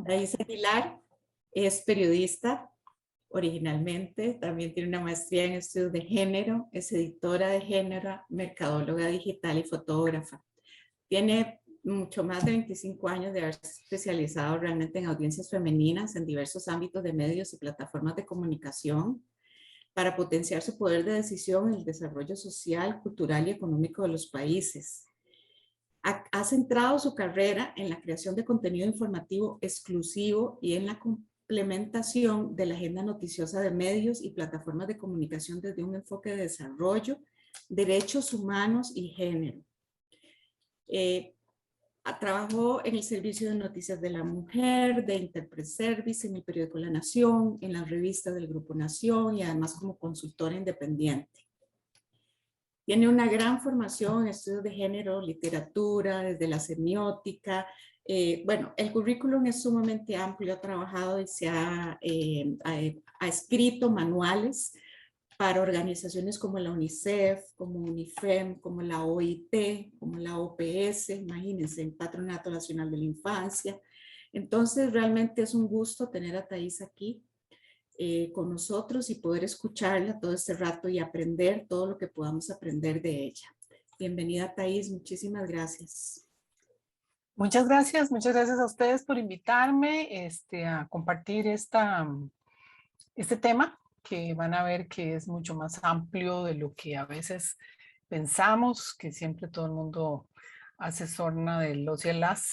Thais Aguilar es periodista originalmente, también tiene una maestría en estudios de género, es editora de género, mercadóloga digital y fotógrafa. Tiene mucho más de 25 años de haberse especializado realmente en audiencias femeninas en diversos ámbitos de medios y plataformas de comunicación para potenciar su poder de decisión en el desarrollo social, cultural y económico de los países. Ha centrado su carrera en la creación de contenido informativo exclusivo y en la complementación de la agenda noticiosa de medios y plataformas de comunicación desde un enfoque de desarrollo, derechos humanos y género. Trabajó en el Servicio de Noticias de la Mujer, de Interpress Service, en el periódico La Nación, en las revistas del Grupo Nación y además como consultora independiente. Tiene una gran formación en estudios de género, literatura, desde la semiótica. Bueno, el currículum es sumamente amplio, ha trabajado y ha escrito manuales para organizaciones como la UNICEF, como UNIFEM, como la OIT, como la OPS, imagínense, el Patronato Nacional de la Infancia. Entonces, realmente es un gusto tener a Thais aquí con nosotros y poder escucharla todo este rato y aprender todo lo que podamos aprender de ella. Bienvenida, Thais, muchísimas gracias. Muchas gracias a ustedes por invitarme a compartir este tema, que van a ver que es mucho más amplio de lo que a veces pensamos, que siempre todo el mundo hace sorna de los y el las.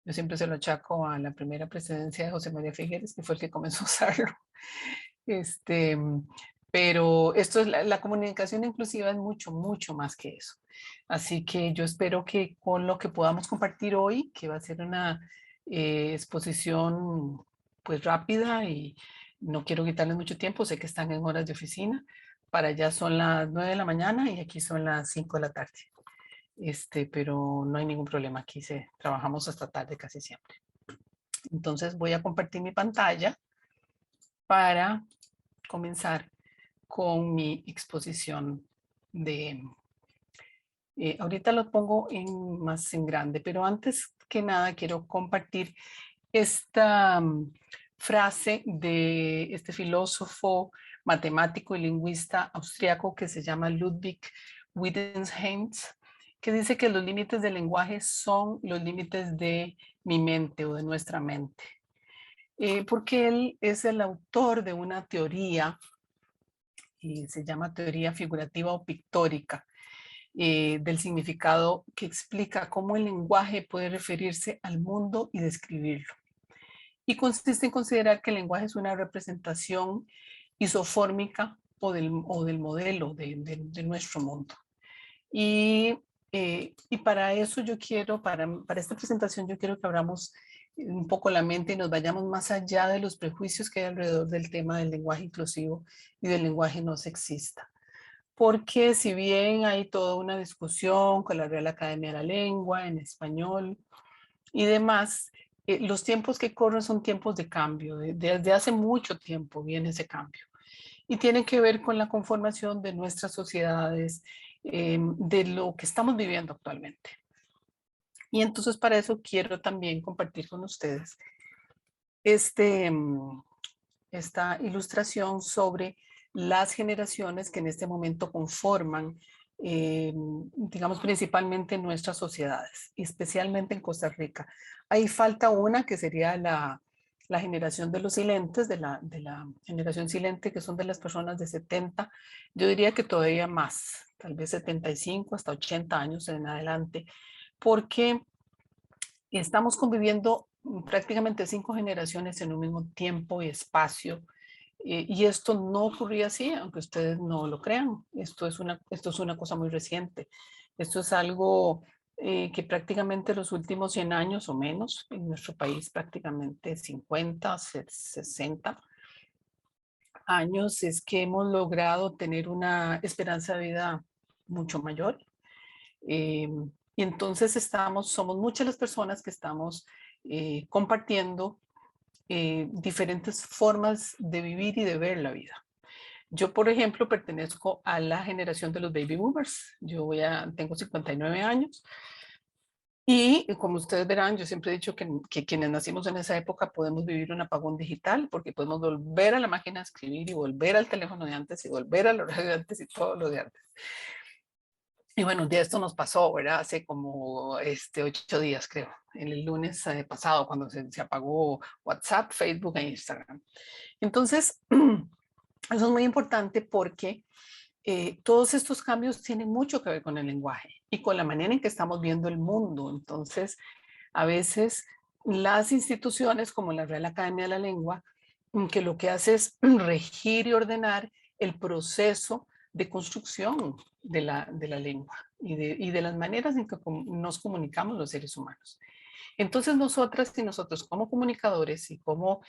Yo siempre se lo achaco a la primera presidencia de José María Figueres, que fue el que comenzó a usarlo. Este, pero esto es la comunicación inclusiva es mucho más que eso. Así que yo espero que con lo que podamos compartir hoy, que va a ser una exposición pues rápida y no quiero quitarles mucho tiempo, sé que están en horas de oficina, para allá son las 9 de la mañana y aquí son las 5 de la tarde. Pero no hay ningún problema, aquí trabajamos hasta tarde casi siempre. Entonces voy a compartir mi pantalla para comenzar con mi exposición de... ahorita lo pongo más en grande, pero antes que nada quiero compartir esta frase de este filósofo, matemático y lingüista austriaco que se llama Ludwig Wittgenstein, que dice que los límites del lenguaje son los límites de mi mente o de nuestra mente. Porque él es el autor de una teoría, se llama teoría figurativa o pictórica, del significado, que explica cómo el lenguaje puede referirse al mundo y describirlo. Y consiste en considerar que el lenguaje es una representación isofórmica o del modelo de nuestro mundo. Y para eso yo quiero, para esta presentación yo quiero que abramos un poco la mente y nos vayamos más allá de los prejuicios que hay alrededor del tema del lenguaje inclusivo y del lenguaje no sexista. Porque si bien hay toda una discusión con la Real Academia de la Lengua, en español y demás, los tiempos que corren son tiempos de cambio. Desde hace mucho tiempo viene ese cambio. Y tiene que ver con la conformación de nuestras sociedades, de lo que estamos viviendo actualmente. Y entonces para eso quiero también compartir con ustedes esta ilustración sobre las generaciones que en este momento conforman, digamos, principalmente nuestras sociedades, especialmente en Costa Rica. Ahí falta una que sería la generación de los silentes, de la generación silente, que son de las personas de 70, yo diría que todavía más, tal vez 75 hasta 80 años en adelante, porque estamos conviviendo prácticamente 5 generaciones en un mismo tiempo y espacio, y esto no ocurría así, aunque ustedes no lo crean. Esto es una cosa muy reciente. Esto es algo que prácticamente los últimos 100 años o menos, en nuestro país prácticamente 50, 60 años, es que hemos logrado tener una esperanza de vida mucho mayor. Y entonces somos muchas las personas que estamos compartiendo diferentes formas de vivir y de ver la vida. Yo, por ejemplo, pertenezco a la generación de los baby boomers. Tengo 59 años Y como ustedes verán, yo siempre he dicho que quienes nacimos en esa época podemos vivir un apagón digital porque podemos volver a la máquina de escribir y volver al teléfono de antes y volver a la radio de antes y todo lo de antes. Y bueno, de esto nos pasó, ¿verdad? Hace como 8 días, creo, el lunes pasado, cuando se apagó WhatsApp, Facebook e Instagram. Entonces, eso es muy importante porque todos estos cambios tienen mucho que ver con el lenguaje y con la manera en que estamos viendo el mundo. Entonces, a veces las instituciones como la Real Academia de la Lengua, que lo que hace es regir y ordenar el proceso de construcción de la lengua y de las maneras en que nos comunicamos los seres humanos. Entonces nosotras y nosotros como comunicadores y como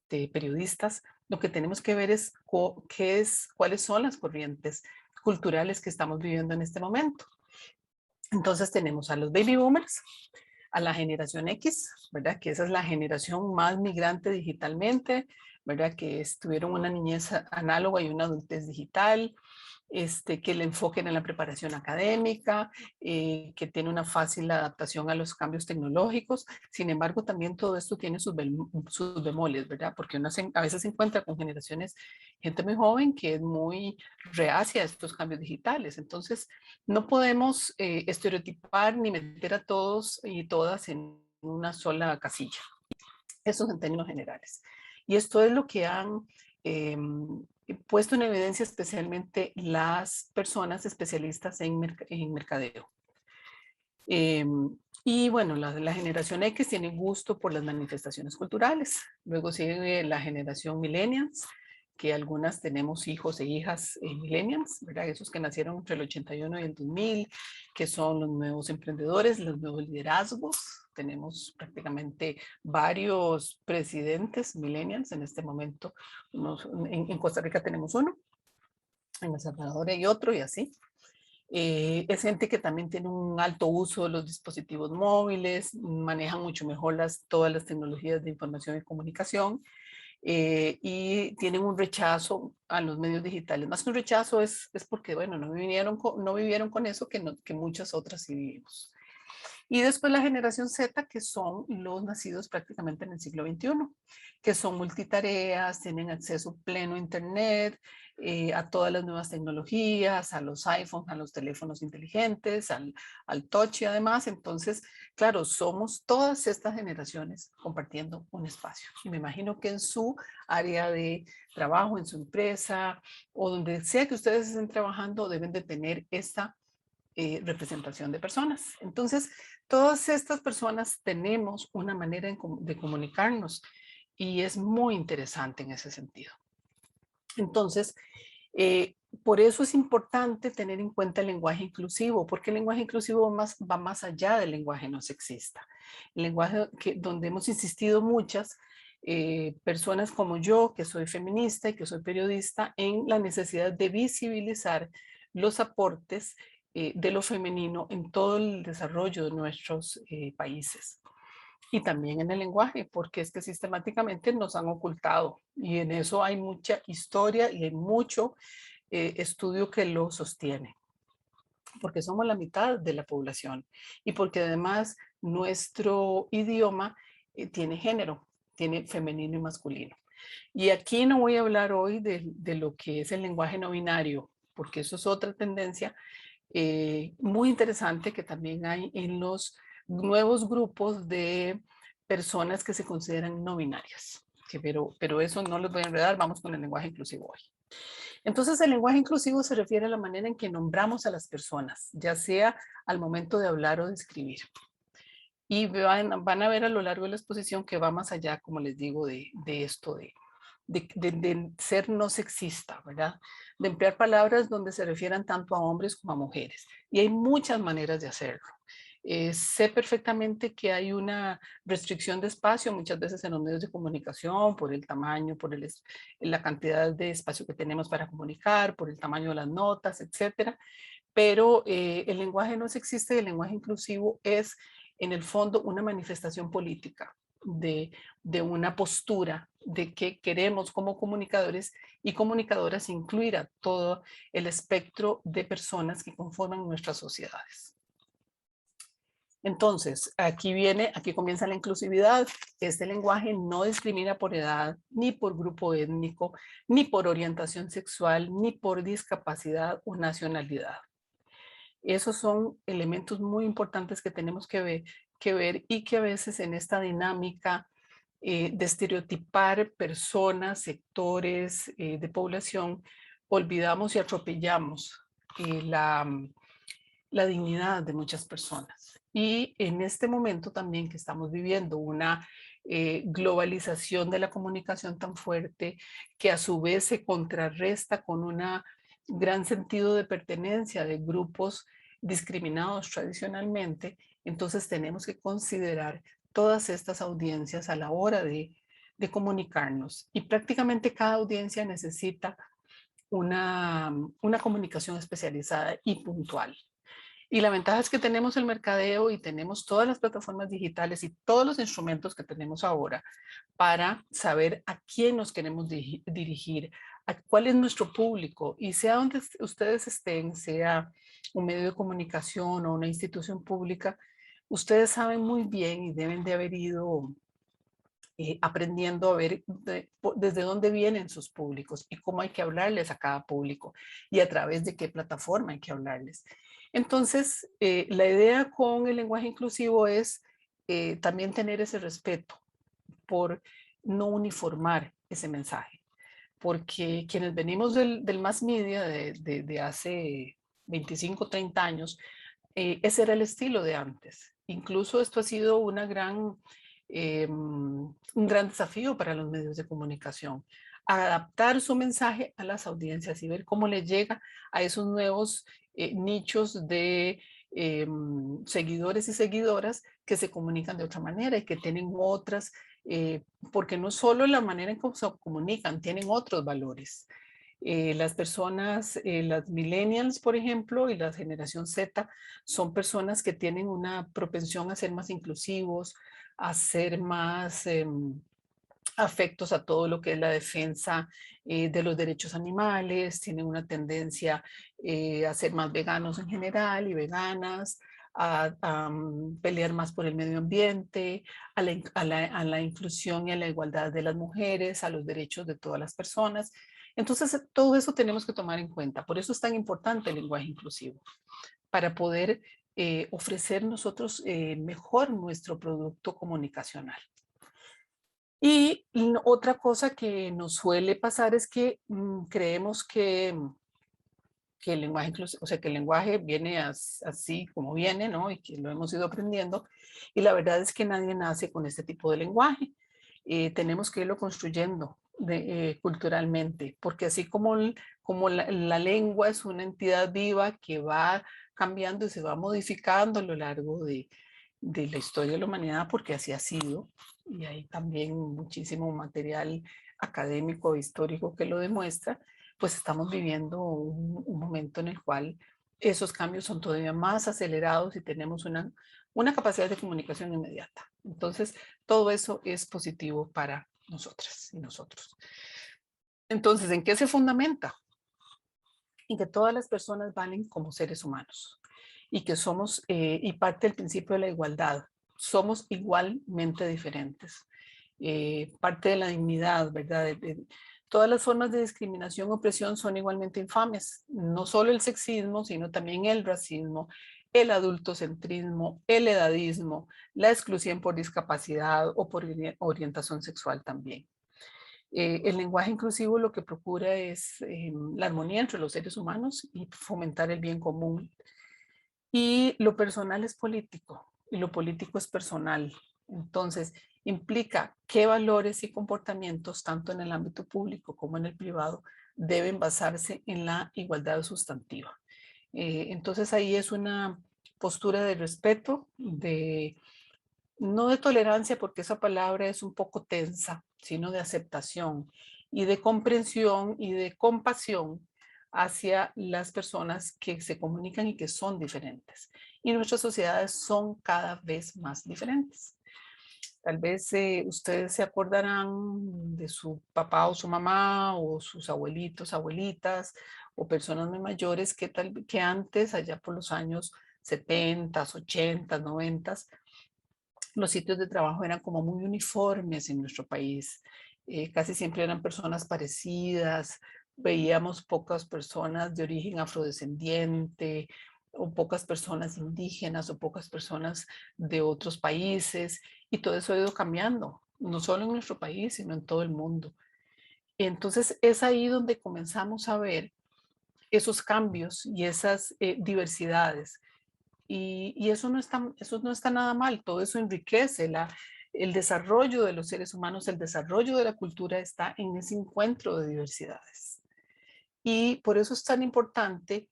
periodistas, lo que tenemos que ver es, cuáles son las corrientes culturales que estamos viviendo en este momento. Entonces tenemos a los baby boomers, a la generación X, ¿verdad? Que esa es la generación más migrante digitalmente, ¿verdad? Que tuvieron una niñez análoga y una adultez digital, que le enfoquen en la preparación académica, que tiene una fácil adaptación a los cambios tecnológicos. Sin embargo, también todo esto tiene sus bemoles, ¿verdad? Porque uno a veces se encuentra con generaciones, gente muy joven que es muy reacia a estos cambios digitales. Entonces, no podemos estereotipar ni meter a todos y todas en una sola casilla. Eso es en términos generales. Y esto es lo que han puesto en evidencia especialmente las personas especialistas en mercadeo. Y bueno, la generación X tiene gusto por las manifestaciones culturales. Luego sigue la generación millennials, que algunas tenemos hijos e hijas millennials, ¿verdad? Esos que nacieron entre el 81 y el 2000, que son los nuevos emprendedores, los nuevos liderazgos. Tenemos prácticamente varios presidentes millennials en este momento. En Costa Rica tenemos uno, en El Salvador hay otro y así. Es gente que también tiene un alto uso de los dispositivos móviles, manejan mucho mejor todas las tecnologías de información y comunicación y tienen un rechazo a los medios digitales. Más que un rechazo es porque, bueno, no vivieron con eso que muchas otras sí vivimos. Y después la generación Z, que son los nacidos prácticamente en el siglo XXI, que son multitareas, tienen acceso pleno a Internet, a todas las nuevas tecnologías, a los iPhones, a los teléfonos inteligentes, al touch y además. Entonces, claro, somos todas estas generaciones compartiendo un espacio. Y me imagino que en su área de trabajo, en su empresa o donde sea que ustedes estén trabajando, deben de tener esta representación de personas. Entonces, todas estas personas tenemos una manera de comunicarnos y es muy interesante en ese sentido. Entonces, por eso es importante tener en cuenta el lenguaje inclusivo, porque el lenguaje inclusivo va más allá del lenguaje no sexista. El lenguaje donde hemos insistido muchas personas como yo, que soy feminista y que soy periodista, en la necesidad de visibilizar los aportes de lo femenino en todo el desarrollo de nuestros países. Y también en el lenguaje, porque es que sistemáticamente nos han ocultado y en eso hay mucha historia y hay mucho estudio que lo sostiene, porque somos la mitad de la población y porque además nuestro idioma tiene género, tiene femenino y masculino. Y aquí no voy a hablar hoy de lo que es el lenguaje no binario, porque eso es otra tendencia muy interesante que también hay en los nuevos grupos de personas que se consideran no binarias. Pero eso no les voy a enredar, vamos con el lenguaje inclusivo hoy. Entonces, el lenguaje inclusivo se refiere a la manera en que nombramos a las personas, ya sea al momento de hablar o de escribir. Y van a ver a lo largo de la exposición que va más allá, como les digo, de esto de ser no sexista, ¿verdad? De emplear palabras donde se refieran tanto a hombres como a mujeres. Y hay muchas maneras de hacerlo. Sé perfectamente que hay una restricción de espacio muchas veces en los medios de comunicación por el tamaño, la cantidad de espacio que tenemos para comunicar, por el tamaño de las notas, etcétera. Pero el lenguaje no sexista y el lenguaje inclusivo es en el fondo una manifestación política de una postura de que queremos como comunicadores y comunicadoras incluir a todo el espectro de personas que conforman nuestras sociedades. Entonces, aquí comienza la inclusividad. Este lenguaje no discrimina por edad, ni por grupo étnico, ni por orientación sexual, ni por discapacidad o nacionalidad. Esos son elementos muy importantes que tenemos que ver y que a veces en esta dinámica de estereotipar personas, sectores de población, olvidamos y atropellamos la dignidad de muchas personas. Y en este momento también que estamos viviendo una globalización de la comunicación tan fuerte, que a su vez se contrarresta con un gran sentido de pertenencia de grupos discriminados tradicionalmente, entonces tenemos que considerar todas estas audiencias a la hora de comunicarnos. Y prácticamente cada audiencia necesita una comunicación especializada y puntual. Y la ventaja es que tenemos el mercadeo y tenemos todas las plataformas digitales y todos los instrumentos que tenemos ahora para saber a quién nos queremos dirigir, a cuál es nuestro público, y sea donde ustedes estén, sea un medio de comunicación o una institución pública, ustedes saben muy bien y deben de haber ido aprendiendo a ver desde dónde vienen sus públicos y cómo hay que hablarles a cada público y a través de qué plataforma hay que hablarles. Entonces, la idea con el lenguaje inclusivo es también tener ese respeto por no uniformar ese mensaje, porque quienes venimos del mass media de hace 25, 30 años, ese era el estilo de antes. Incluso esto ha sido un gran desafío para los medios de comunicación, adaptar su mensaje a las audiencias y ver cómo le llega a esos nuevos nichos de seguidores y seguidoras que se comunican de otra manera y que tienen otras, porque no solo la manera en cómo se comunican, tienen otros valores. Las personas, las millennials, por ejemplo, y la generación Z, son personas que tienen una propensión a ser más inclusivos, a ser más afectos a todo lo que es la defensa de los derechos animales, tienen una tendencia a ser más veganos en general y veganas, a pelear más por el medio ambiente, a la inclusión y a la igualdad de las mujeres, a los derechos de todas las personas. Entonces, todo eso tenemos que tomar en cuenta. Por eso es tan importante el lenguaje inclusivo, para poder ofrecer nosotros mejor nuestro producto comunicacional. Y otra cosa que nos suele pasar es que creemos que el lenguaje inclusivo, o sea, que el lenguaje viene así como viene, ¿no? Y que lo hemos ido aprendiendo. Y la verdad es que nadie nace con este tipo de lenguaje. Tenemos que irlo construyendo culturalmente, porque así como, la lengua es una entidad viva que va cambiando y se va modificando a lo largo de la historia de la humanidad, porque así ha sido, y hay también muchísimo material académico e histórico que lo demuestra, pues estamos viviendo un momento en el cual esos cambios son todavía más acelerados y tenemos una capacidad de comunicación inmediata. Entonces, todo eso es positivo para nosotras y nosotros. Entonces, ¿en qué se fundamenta? En que todas las personas valen como seres humanos y que somos, y parte del principio de la igualdad, somos igualmente diferentes. Parte de la dignidad, ¿verdad? Todas las formas de discriminación o opresión son igualmente infames, no solo el sexismo, sino también el racismo, el adultocentrismo, el edadismo, la exclusión por discapacidad o por orientación sexual también. El lenguaje inclusivo lo que procura es la armonía entre los seres humanos y fomentar el bien común. Y lo personal es político y lo político es personal. Entonces, implica qué valores y comportamientos, tanto en el ámbito público como en el privado, deben basarse en la igualdad sustantiva. Entonces, ahí es una postura de respeto, no de tolerancia, porque esa palabra es un poco tensa, sino de aceptación y de comprensión y de compasión hacia las personas que se comunican y que son diferentes. Y nuestras sociedades son cada vez más diferentes. Tal vez ustedes se acordarán de su papá o su mamá o sus abuelitos, abuelitas o personas muy mayores que antes, allá por los años 70s, 80s, 90s, los sitios de trabajo eran como muy uniformes en nuestro país. Casi siempre eran personas parecidas, veíamos pocas personas de origen afrodescendiente, o pocas personas indígenas, o pocas personas de otros países, y todo eso ha ido cambiando, no solo en nuestro país, sino en todo el mundo. Entonces es ahí donde comenzamos a ver esos cambios y esas diversidades. Y eso no está nada mal, todo eso enriquece el desarrollo de los seres humanos, el desarrollo de la cultura está en ese encuentro de diversidades. Y por eso es tan importante,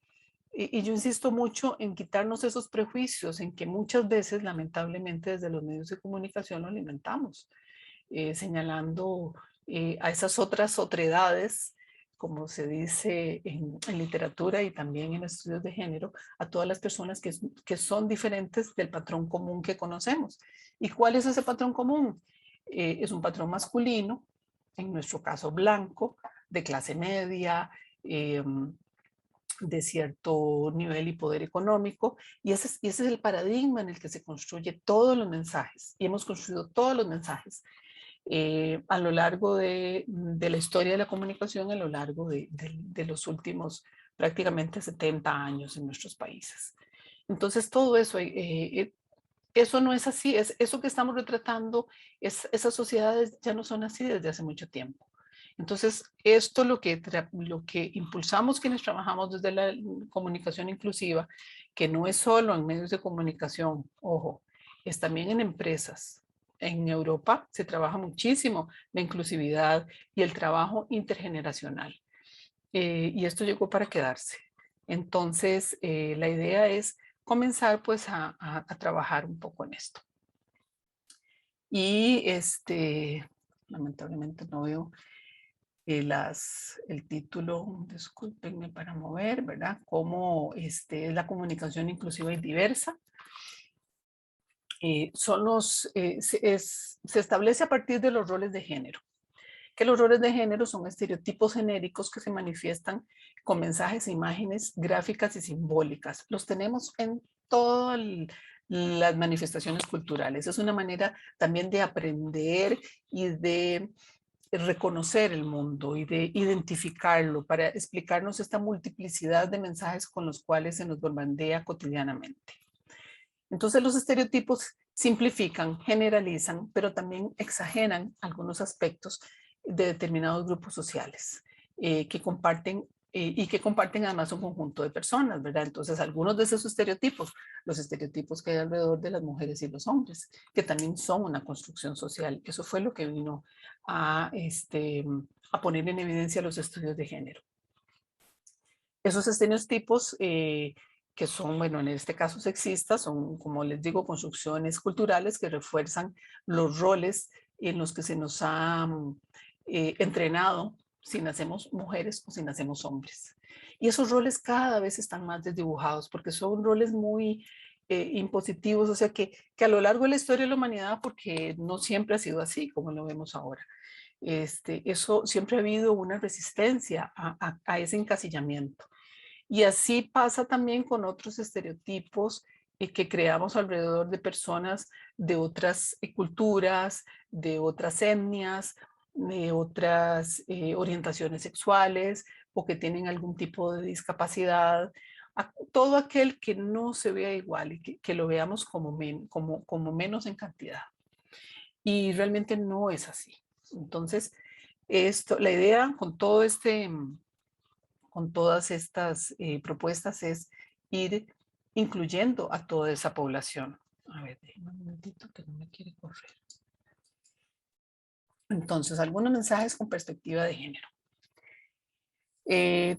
y yo insisto mucho en quitarnos esos prejuicios, en que muchas veces, lamentablemente, desde los medios de comunicación lo alimentamos, señalando a esas otras otredades, como se dice en literatura y también en estudios de género, a todas las personas que son diferentes del patrón común que conocemos. ¿Y cuál es ese patrón común? Es un patrón masculino, en nuestro caso blanco, de clase media, de cierto nivel y poder económico, y ese es el paradigma en el que se construye todos los mensajes, y hemos construido todos los mensajes a lo largo de la historia de la comunicación, a lo largo de los últimos prácticamente 70 años en nuestros países. Entonces todo eso, eso no es así, eso que estamos retratando, esas sociedades ya no son así desde hace mucho tiempo. Entonces, esto lo que impulsamos quienes trabajamos desde la comunicación inclusiva, que no es solo en medios de comunicación, ojo, es también en empresas. En Europa se trabaja muchísimo la inclusividad y el trabajo intergeneracional. Y esto llegó para quedarse. Entonces, la idea es comenzar pues a trabajar un poco en esto. Y lamentablemente no veo el título, discúlpenme para mover, ¿verdad? Cómo es la comunicación inclusiva y diversa. Se establece a partir de los roles de género, que los roles de género son estereotipos genéricos que se manifiestan con mensajes e imágenes gráficas y simbólicas. Los tenemos en todas las manifestaciones culturales. Es una manera también de aprender y de reconocer el mundo y de identificarlo para explicarnos esta multiplicidad de mensajes con los cuales se nos bombardea cotidianamente. Entonces los estereotipos simplifican, generalizan, pero también exageran algunos aspectos de determinados grupos sociales que comparten y que comparten además un conjunto de personas, ¿verdad? Entonces algunos de esos estereotipos, los estereotipos que hay alrededor de las mujeres y los hombres, que también son una construcción social, eso fue lo que vino a poner en evidencia los estudios de género. Esos estereotipos que son, bueno, en este caso sexistas, son, como les digo, construcciones culturales que refuerzan los roles en los que se nos ha entrenado si nacemos mujeres o si nacemos hombres. Y esos roles cada vez están más desdibujados porque son roles muy impositivos, o sea que a lo largo de la historia de la humanidad, porque no siempre ha sido así como lo vemos ahora, eso siempre ha habido una resistencia a ese encasillamiento. Y así pasa también con otros estereotipos que creamos alrededor de personas de otras culturas, de otras etnias, de otras orientaciones sexuales o que tienen algún tipo de discapacidad. A todo aquel que no se vea igual y que lo veamos como menos en cantidad. Y realmente no es así. Entonces, la idea con todo con todas estas propuestas es ir incluyendo a toda esa población. A ver, déjenme un momentito que no me quiere correr. Entonces, algunos mensajes con perspectiva de género.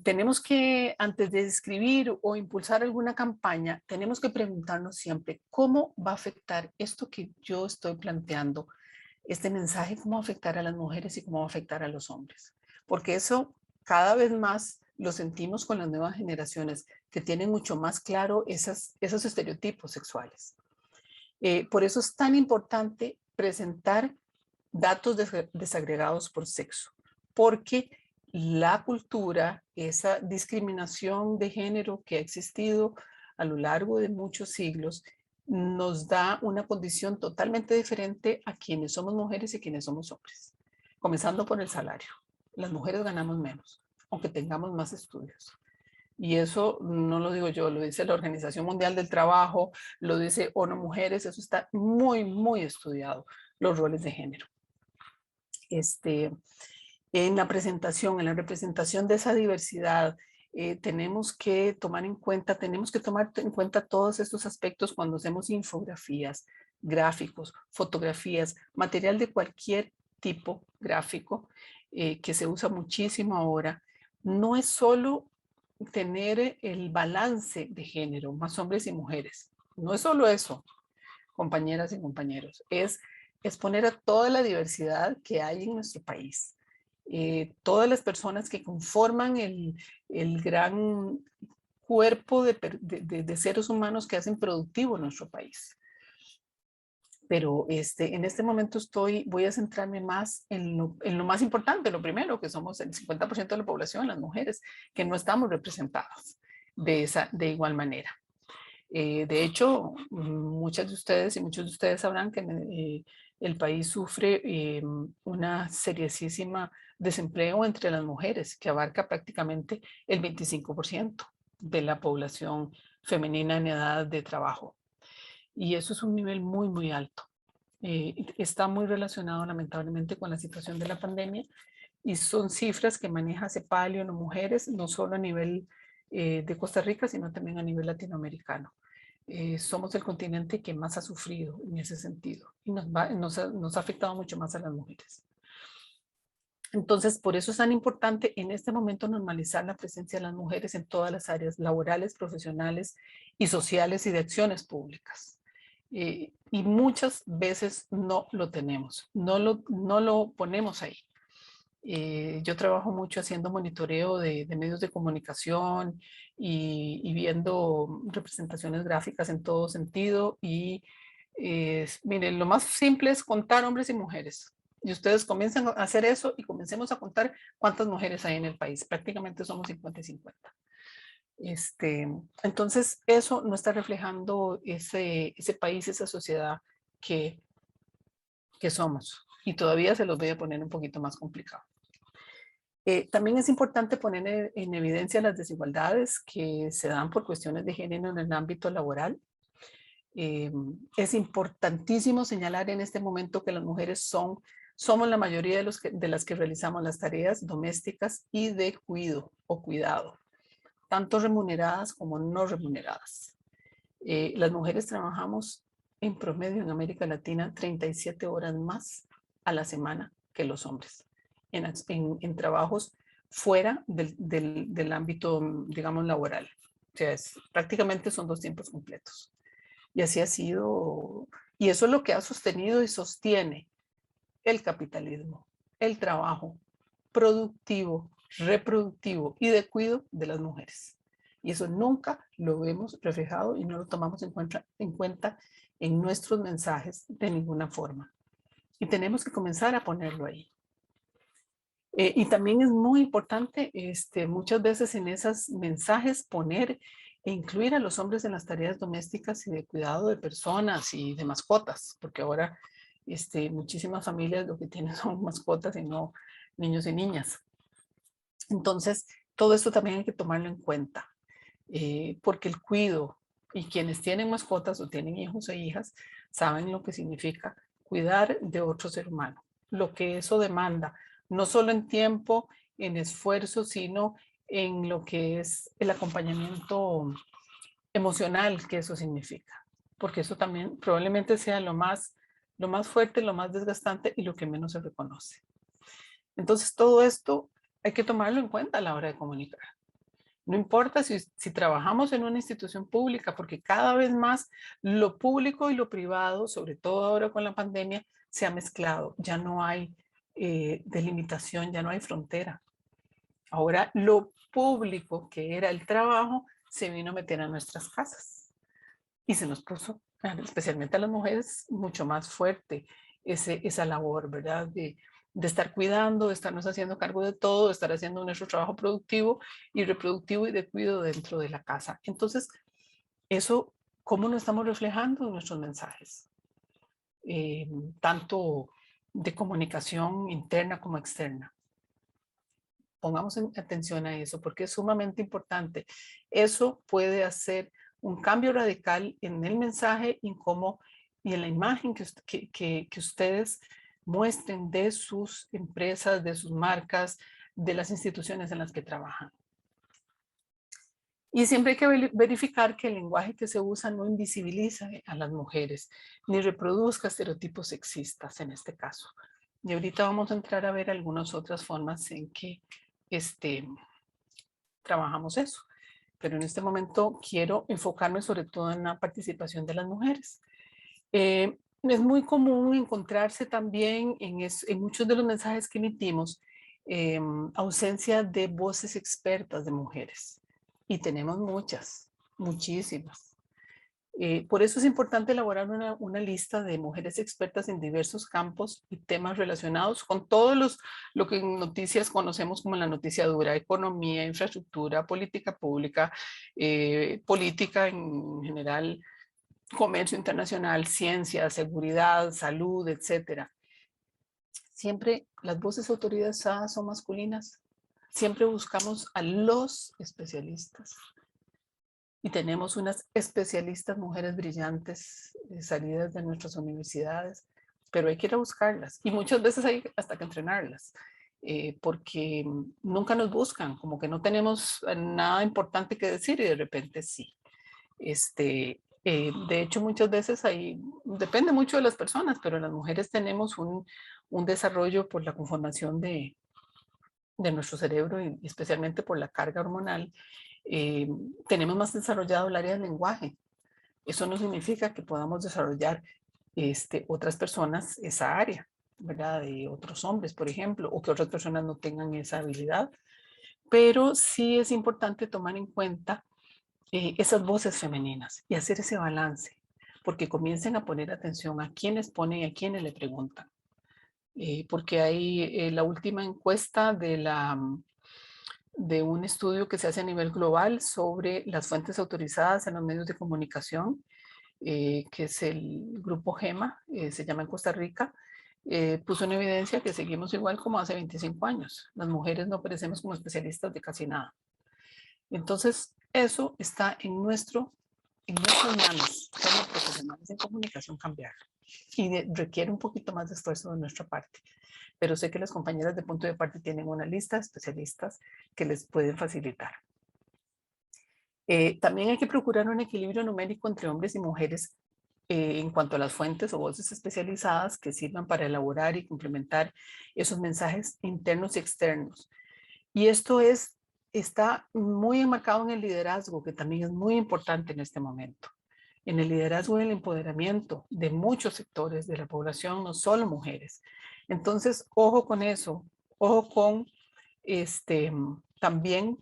Tenemos que, antes de escribir o impulsar alguna campaña, tenemos que preguntarnos siempre cómo va a afectar esto que yo estoy planteando, este mensaje, cómo va a afectar a las mujeres y cómo va a afectar a los hombres. Porque eso cada vez más lo sentimos con las nuevas generaciones que tienen mucho más claro esos estereotipos sexuales. Por eso es tan importante presentar datos desagregados por sexo, porque la cultura, esa discriminación de género que ha existido a lo largo de muchos siglos nos da una condición totalmente diferente a quienes somos mujeres y quienes somos hombres. Comenzando por el salario. Las mujeres ganamos menos, aunque tengamos más estudios. Y eso no lo digo yo, lo dice la Organización Mundial del Trabajo, lo dice ONU Mujeres, eso está muy, muy estudiado, los roles de género. En la presentación, en la representación de esa diversidad, tenemos que tomar en cuenta todos estos aspectos cuando hacemos infografías, gráficos, fotografías, material de cualquier tipo gráfico que se usa muchísimo ahora. No es solo tener el balance de género, más hombres y mujeres. No es solo eso, compañeras y compañeros, es exponer a toda la diversidad que hay en nuestro país. Todas las personas que conforman el gran cuerpo de seres humanos que hacen productivo nuestro país. Pero en este momento voy a centrarme más en lo más importante, lo primero, que somos el 50% de la población, las mujeres, que no estamos representadas de igual manera. De hecho, muchas de ustedes y muchos de ustedes sabrán que el país sufre una seriosísima desempleo entre las mujeres, que abarca prácticamente el 25% de la población femenina en edad de trabajo. Y eso es un nivel muy, muy alto. Está muy relacionado lamentablemente con la situación de la pandemia y son cifras que maneja CEPAL y ONU Mujeres, no solo a nivel de Costa Rica, sino también a nivel latinoamericano. Somos el continente que más ha sufrido en ese sentido y nos ha afectado mucho más a las mujeres. Entonces, por eso es tan importante en este momento normalizar la presencia de las mujeres en todas las áreas laborales, profesionales y sociales y de acciones públicas. Y muchas veces no lo tenemos, no lo ponemos ahí. Yo trabajo mucho haciendo monitoreo de medios de comunicación y viendo representaciones gráficas en todo sentido. Y miren, lo más simple es contar hombres y mujeres. Y ustedes comiencen a hacer eso y comencemos a contar cuántas mujeres hay en el país. Prácticamente somos 50 y 50. Entonces, eso no está reflejando ese país, esa sociedad que somos. Y todavía se los voy a poner un poquito más complicado. También es importante poner en evidencia las desigualdades que se dan por cuestiones de género en el ámbito laboral. Es importantísimo señalar en este momento que las mujeres somos la mayoría de las que realizamos las tareas domésticas y de cuidado, tanto remuneradas como no remuneradas. Las mujeres trabajamos en promedio en América Latina 37 horas más a la semana que los hombres. En trabajos fuera del ámbito, digamos, laboral. O sea, prácticamente son 2 tiempos completos. Y así ha sido, y eso es lo que ha sostenido y sostiene el capitalismo, el trabajo productivo, reproductivo y de cuidado de las mujeres. Y eso nunca lo vemos reflejado y no lo tomamos en cuenta en nuestros mensajes de ninguna forma. Y tenemos que comenzar a ponerlo ahí. Y también es muy importante muchas veces en esos mensajes poner e incluir a los hombres en las tareas domésticas y de cuidado de personas y de mascotas, porque ahora muchísimas familias lo que tienen son mascotas y no niños y niñas. Entonces, todo esto también hay que tomarlo en cuenta, porque el cuidado y quienes tienen mascotas o tienen hijos e hijas saben lo que significa cuidar de otro ser humano, lo que eso demanda, no solo en tiempo, en esfuerzo, sino en lo que es el acompañamiento emocional que eso significa, porque eso también probablemente sea lo más fuerte, lo más desgastante y lo que menos se reconoce. Entonces, todo esto hay que tomarlo en cuenta a la hora de comunicar. No importa si trabajamos en una institución pública, porque cada vez más lo público y lo privado, sobre todo ahora con la pandemia, se ha mezclado. Ya no hay delimitación, ya no hay frontera. Ahora lo público, que era el trabajo, se vino a meter a nuestras casas. Y se nos puso, especialmente a las mujeres, mucho más fuerte esa labor, ¿verdad? De estar cuidando, de estarnos haciendo cargo de todo, de estar haciendo nuestro trabajo productivo y reproductivo y de cuidado dentro de la casa. Entonces, Eso, ¿cómo lo estamos reflejando en nuestros mensajes? Tanto de comunicación interna como externa. Pongamos atención a eso porque es sumamente importante. Eso puede hacer un cambio radical en el mensaje y en la imagen que ustedes muestren de sus empresas, de sus marcas, de las instituciones en las que trabajan. Y siempre hay que verificar que el lenguaje que se usa no invisibiliza a las mujeres, ni reproduzca estereotipos sexistas en este caso. Y ahorita vamos a entrar a ver algunas otras formas en que trabajamos eso. Pero en este momento quiero enfocarme sobre todo en la participación de las mujeres. Es muy común encontrarse también en muchos de los mensajes que emitimos ausencia de voces expertas de mujeres. Y tenemos muchas, muchísimas. Por eso es importante elaborar una lista de mujeres expertas en diversos campos y temas relacionados con todos lo que en noticias conocemos como la noticia dura: economía, infraestructura, política pública, política en general, comercio internacional, ciencia, seguridad, salud, etcétera. Siempre las voces autorizadas son masculinas. Siempre buscamos a los especialistas. Y tenemos unas especialistas mujeres brillantes salidas de nuestras universidades, pero hay que ir a buscarlas. Y muchas veces hay hasta que entrenarlas, porque nunca nos buscan, como que no tenemos nada importante que decir y de repente sí. De hecho, muchas veces depende mucho de las personas, pero las mujeres tenemos un desarrollo por la conformación de nuestro cerebro y especialmente por la carga hormonal. Tenemos más desarrollado el área del lenguaje. Eso no significa que podamos desarrollar otras personas esa área, ¿verdad? De otros hombres, por ejemplo, o que otras personas no tengan esa habilidad. Pero sí es importante tomar en cuenta esas voces femeninas y hacer ese balance, porque comiencen a poner atención a quienes ponen y a quienes le preguntan. Porque hay la última encuesta de un estudio que se hace a nivel global sobre las fuentes autorizadas en los medios de comunicación, que es el grupo GEMA, se llama en Costa Rica, puso en evidencia que seguimos igual como hace 25 años. Las mujeres no aparecemos como especialistas de casi nada. Entonces, eso está en nuestras manos como profesionales en comunicación cambiar. Y requiere un poquito más de esfuerzo de nuestra parte. Pero sé que las compañeras de Punto y Aparte tienen una lista de especialistas que les pueden facilitar. También hay que procurar un equilibrio numérico entre hombres y mujeres en cuanto a las fuentes o voces especializadas que sirvan para elaborar y complementar esos mensajes internos y externos. Y esto está muy enmarcado en el liderazgo, que también es muy importante en este momento. En el liderazgo y el empoderamiento de muchos sectores de la población, no solo mujeres. Entonces, ojo con eso, ojo con también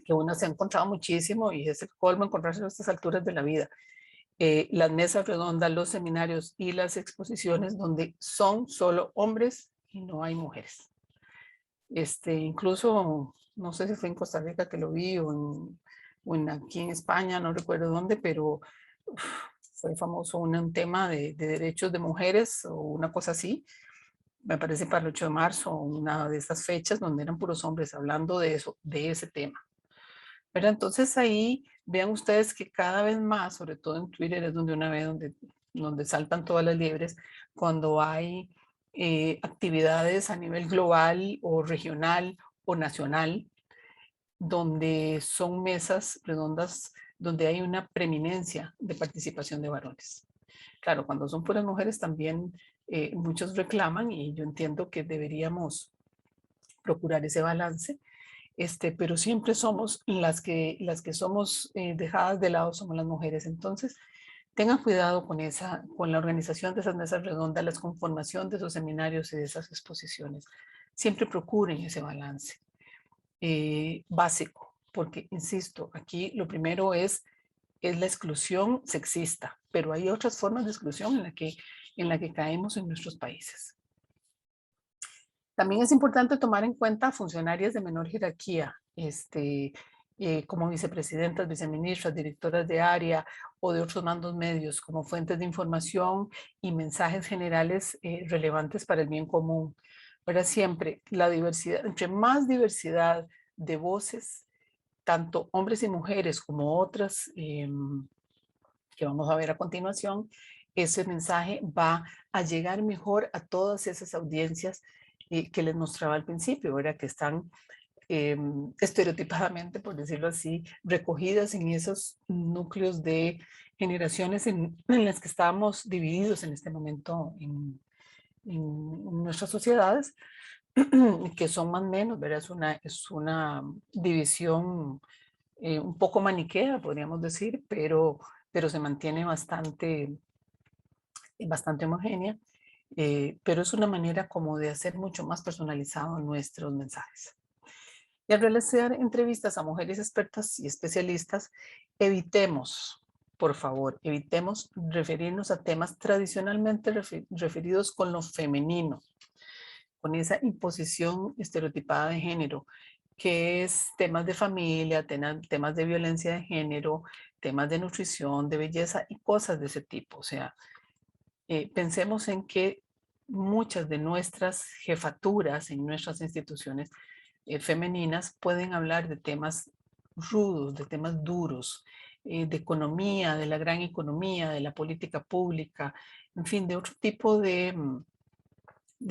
que uno se ha encontrado muchísimo y es el colmo encontrarse a estas alturas de la vida. Las mesas redondas, los seminarios y las exposiciones donde son solo hombres y no hay mujeres. Incluso, no sé si fue en Costa Rica que lo vi o aquí en España, no recuerdo dónde, pero fue famoso un tema de derechos de mujeres o una cosa así. Me parece para el 8 de marzo, una de esas fechas donde eran puros hombres hablando de eso, de ese tema. Pero entonces ahí vean ustedes que cada vez más, sobre todo en Twitter, es donde una vez donde saltan todas las liebres, cuando hay actividades a nivel global o regional o nacional, donde son mesas redondas, donde hay una preeminencia de participación de varones. Claro, cuando son puras mujeres también muchos reclaman y yo entiendo que deberíamos procurar ese balance. Pero siempre somos las que somos dejadas de lado, somos las mujeres. Entonces, tengan cuidado con la organización de esas mesas redondas, la conformación de esos seminarios y de esas exposiciones. Siempre procuren ese balance básico, porque, insisto, aquí lo primero es la exclusión sexista, pero hay otras formas de exclusión en la que caemos en nuestros países. También es importante tomar en cuenta funcionarias de menor jerarquía. como vicepresidentas, viceministras, directoras de área o de otros mandos medios como fuentes de información y mensajes generales relevantes para el bien común. Pero siempre la diversidad, entre más diversidad de voces, tanto hombres y mujeres como otras que vamos a ver a continuación, ese mensaje va a llegar mejor a todas esas audiencias que les mostraba al principio, ¿verdad? Que están estereotipadamente, por decirlo así, recogidas en esos núcleos de generaciones en las que estamos divididos en este momento en nuestras sociedades, que son más o menos, ¿verdad? Es una división un poco maniquea, podríamos decir, pero se mantiene bastante homogénea, pero es una manera como de hacer mucho más personalizado nuestros mensajes. Y al realizar entrevistas a mujeres expertas y especialistas, evitemos, por favor, evitemos referirnos a temas tradicionalmente referidos con lo femenino, con esa imposición estereotipada de género, que es temas de familia, temas de violencia de género, temas de nutrición, de belleza y cosas de ese tipo. O sea, pensemos en que muchas de nuestras jefaturas en nuestras instituciones femeninas pueden hablar de temas rudos, de temas duros, de economía, de la gran economía, de la política pública, en fin, de otro tipo de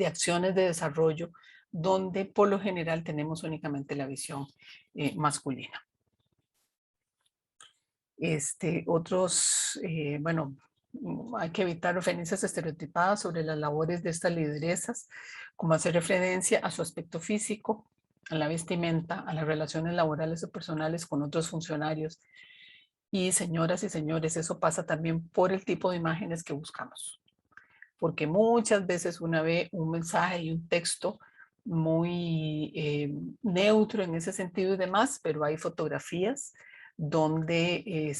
acciones de desarrollo donde por lo general tenemos únicamente la visión masculina. Bueno, hay que evitar referencias estereotipadas sobre las labores de estas lideresas, como hacer referencia a su aspecto físico, a la vestimenta, a las relaciones laborales o personales con otros funcionarios. Y señoras y señores, eso pasa también por el tipo de imágenes que buscamos. Porque muchas veces uno ve un mensaje y un texto muy neutro en ese sentido y demás, pero hay fotografías donde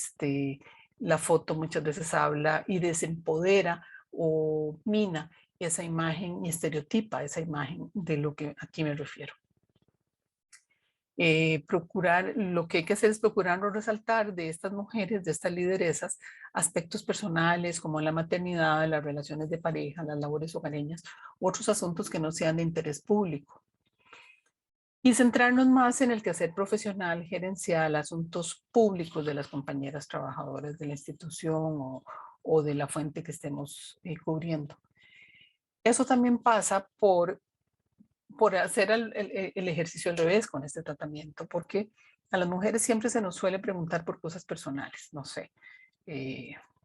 la foto muchas veces habla y desempodera o mina esa imagen y estereotipa esa imagen de lo que aquí me refiero. Lo que hay que hacer es procurar resaltar de estas mujeres, de estas lideresas, aspectos personales como la maternidad, las relaciones de pareja, las labores hogareñas, otros asuntos que no sean de interés público. Y centrarnos más en el quehacer profesional, gerencial, asuntos públicos de las compañeras trabajadoras de la institución o de la fuente que estemos cubriendo. Eso también pasa por hacer el ejercicio al revés con este tratamiento, porque a las mujeres siempre se nos suele preguntar por cosas personales, no sé.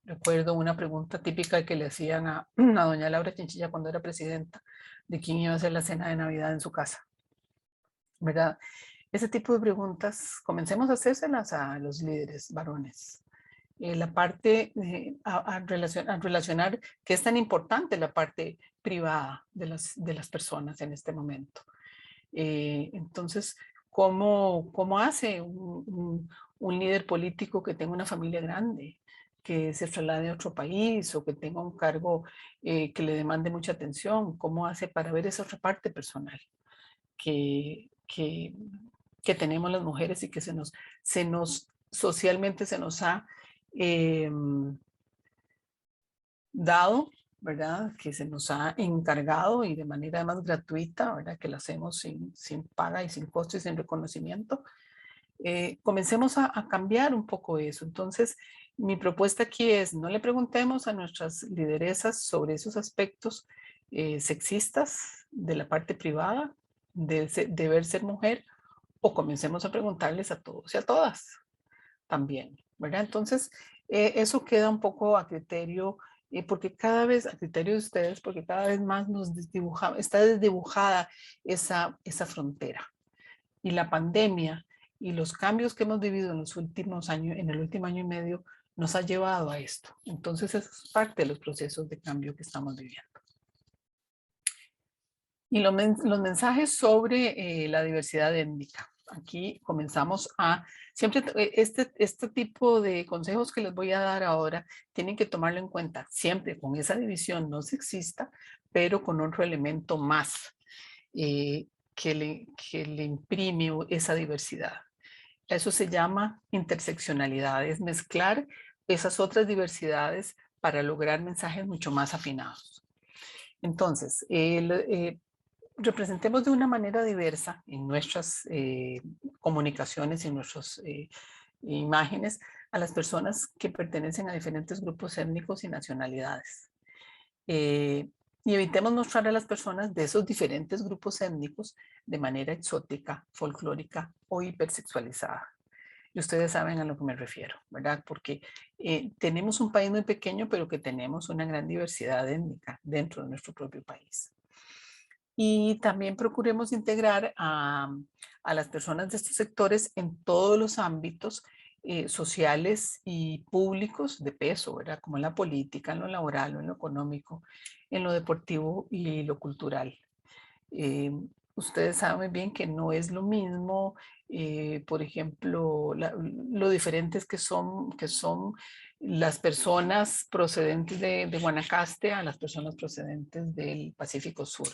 Recuerdo una pregunta típica que le hacían a doña Laura Chinchilla cuando era presidenta, de quién iba a hacer la cena de Navidad en su casa, ¿verdad? Ese tipo de preguntas, comencemos a hacérselas a los líderes varones. La parte, a relacionar que es tan importante la parte privada de las personas en este momento. Entonces, ¿cómo hace un líder político que tenga una familia grande, que se traslade a otro país o que tenga un cargo que le demande mucha atención? ¿Cómo hace para ver esa otra parte personal que tenemos las mujeres y que socialmente se nos ha dado, ¿verdad? Que se nos ha encargado y de manera más gratuita, ¿verdad? Que lo hacemos sin paga y sin costo y sin reconocimiento. Comencemos a cambiar un poco eso. Entonces, mi propuesta aquí es, no le preguntemos a nuestras lideresas sobre esos aspectos sexistas de la parte privada, de deber ser mujer, o comencemos a preguntarles a todos y a todas también, ¿verdad? Entonces, eso queda un poco a criterio, porque cada vez, a criterio de ustedes, porque cada vez más está desdibujada esa frontera. Y la pandemia y los cambios que hemos vivido en los últimos años, en el último año y medio, nos ha llevado a esto. Entonces, eso es parte de los procesos de cambio que estamos viviendo. Y los mensajes sobre la diversidad étnica. Aquí comenzamos siempre este tipo de consejos que les voy a dar ahora, tienen que tomarlo en cuenta siempre con esa división no sexista, pero con otro elemento más que le imprime esa diversidad. Eso se llama interseccionalidad, es mezclar esas otras diversidades para lograr mensajes mucho más afinados. Entonces, representemos de una manera diversa en nuestras comunicaciones y en nuestras imágenes a las personas que pertenecen a diferentes grupos étnicos y nacionalidades. Y evitemos mostrar a las personas de esos diferentes grupos étnicos de manera exótica, folclórica o hipersexualizada. Y ustedes saben a lo que me refiero, ¿verdad? Porque tenemos un país muy pequeño, pero que tenemos una gran diversidad étnica dentro de nuestro propio país. Y también procuremos integrar a las personas de estos sectores en todos los ámbitos sociales y públicos de peso, ¿verdad? Como en la política, en lo laboral, en lo económico, en lo deportivo y lo cultural. Ustedes saben bien que no es lo mismo, por ejemplo, lo diferentes que son las personas procedentes de Guanacaste a las personas procedentes del Pacífico Sur,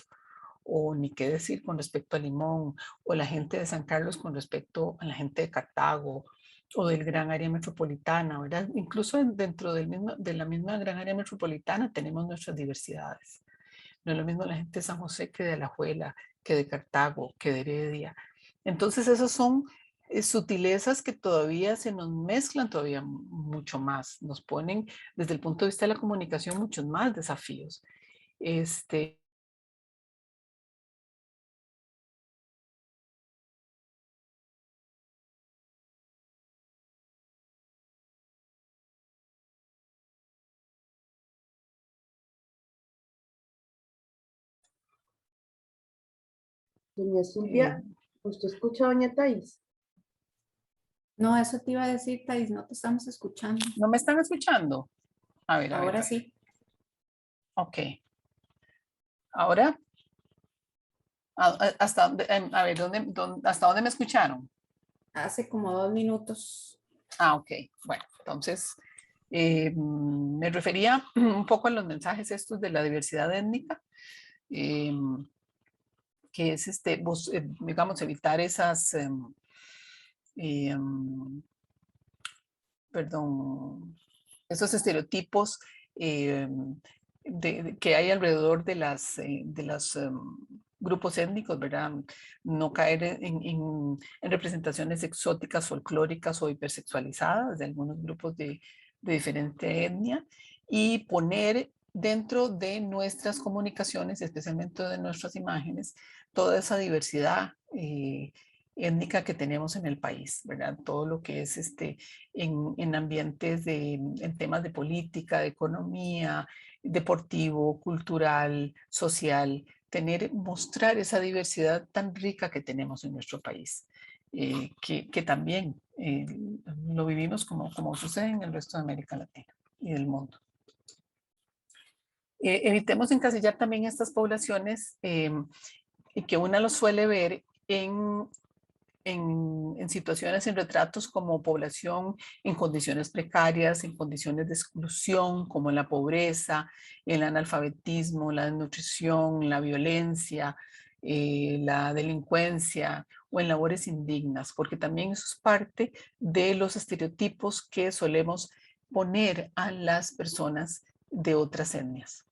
o ni qué decir con respecto a Limón, o la gente de San Carlos con respecto a la gente de Cartago, o del gran área metropolitana, ¿verdad? Incluso dentro de la misma gran área metropolitana tenemos nuestras diversidades. No es lo mismo la gente de San José que de Alajuela, que de Cartago, que de Heredia. Entonces esas son sutilezas que todavía se nos mezclan todavía mucho más, nos ponen desde el punto de vista de la comunicación muchos más desafíos. Doña Silvia, ¿usted escucha a doña Thais? No, eso te iba a decir, Thais, no te estamos escuchando. ¿No me están escuchando? A ver, Ahora sí. Ok. ¿Ahora? ¿Hasta dónde, a ver, hasta dónde me escucharon? Hace como 2 minutos. Ok. Bueno, entonces me refería un poco a los mensajes estos de la diversidad étnica, que es digamos, evitar esas, perdón, esos estereotipos que hay alrededor de los grupos étnicos, ¿verdad? No caer en representaciones exóticas, folclóricas o hipersexualizadas de algunos grupos de diferente etnia, y poner dentro de nuestras comunicaciones, especialmente de nuestras imágenes, toda esa diversidad étnica que tenemos en el país, ¿verdad? Todo lo que es en ambientes en temas de política, de economía, deportivo, cultural, social, mostrar esa diversidad tan rica que tenemos en nuestro país, que también lo vivimos como sucede en el resto de América Latina y del mundo. Evitemos encasillar también estas poblaciones y que una lo suele ver en situaciones, en retratos como población en condiciones precarias, en condiciones de exclusión, como en la pobreza, el analfabetismo, la desnutrición, la violencia, la delincuencia o en labores indignas, porque también eso es parte de los estereotipos que solemos poner a las personas de otras etnias.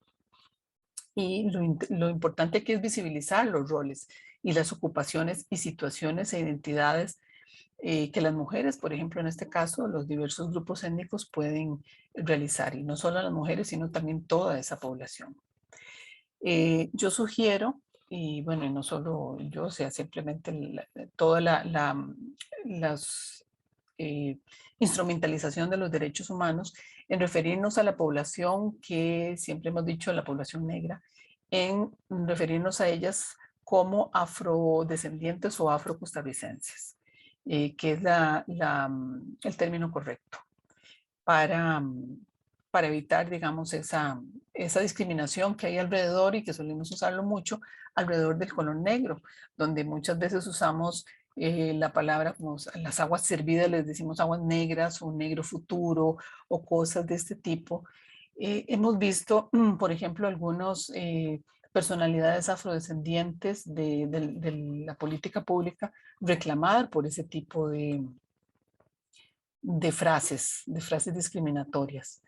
Y lo importante aquí es visibilizar los roles y las ocupaciones y situaciones e identidades que las mujeres, por ejemplo, en este caso, los diversos grupos étnicos pueden realizar, y no solo las mujeres, sino también toda esa población. Yo sugiero, y bueno, y no solo yo, o sea, simplemente toda instrumentalización de los derechos humanos, en referirnos a la población que siempre hemos dicho, la población negra, en referirnos a ellas como afrodescendientes o afrocostarricenses, que es el término correcto para evitar, digamos, esa discriminación que hay alrededor y que solemos usarlo mucho alrededor del color negro, donde muchas veces usamos la palabra como las aguas servidas, les decimos aguas negras o negro futuro o cosas de este tipo. Hemos visto, por ejemplo, algunas personalidades afrodescendientes de la política pública reclamar por ese tipo de frases discriminatorias,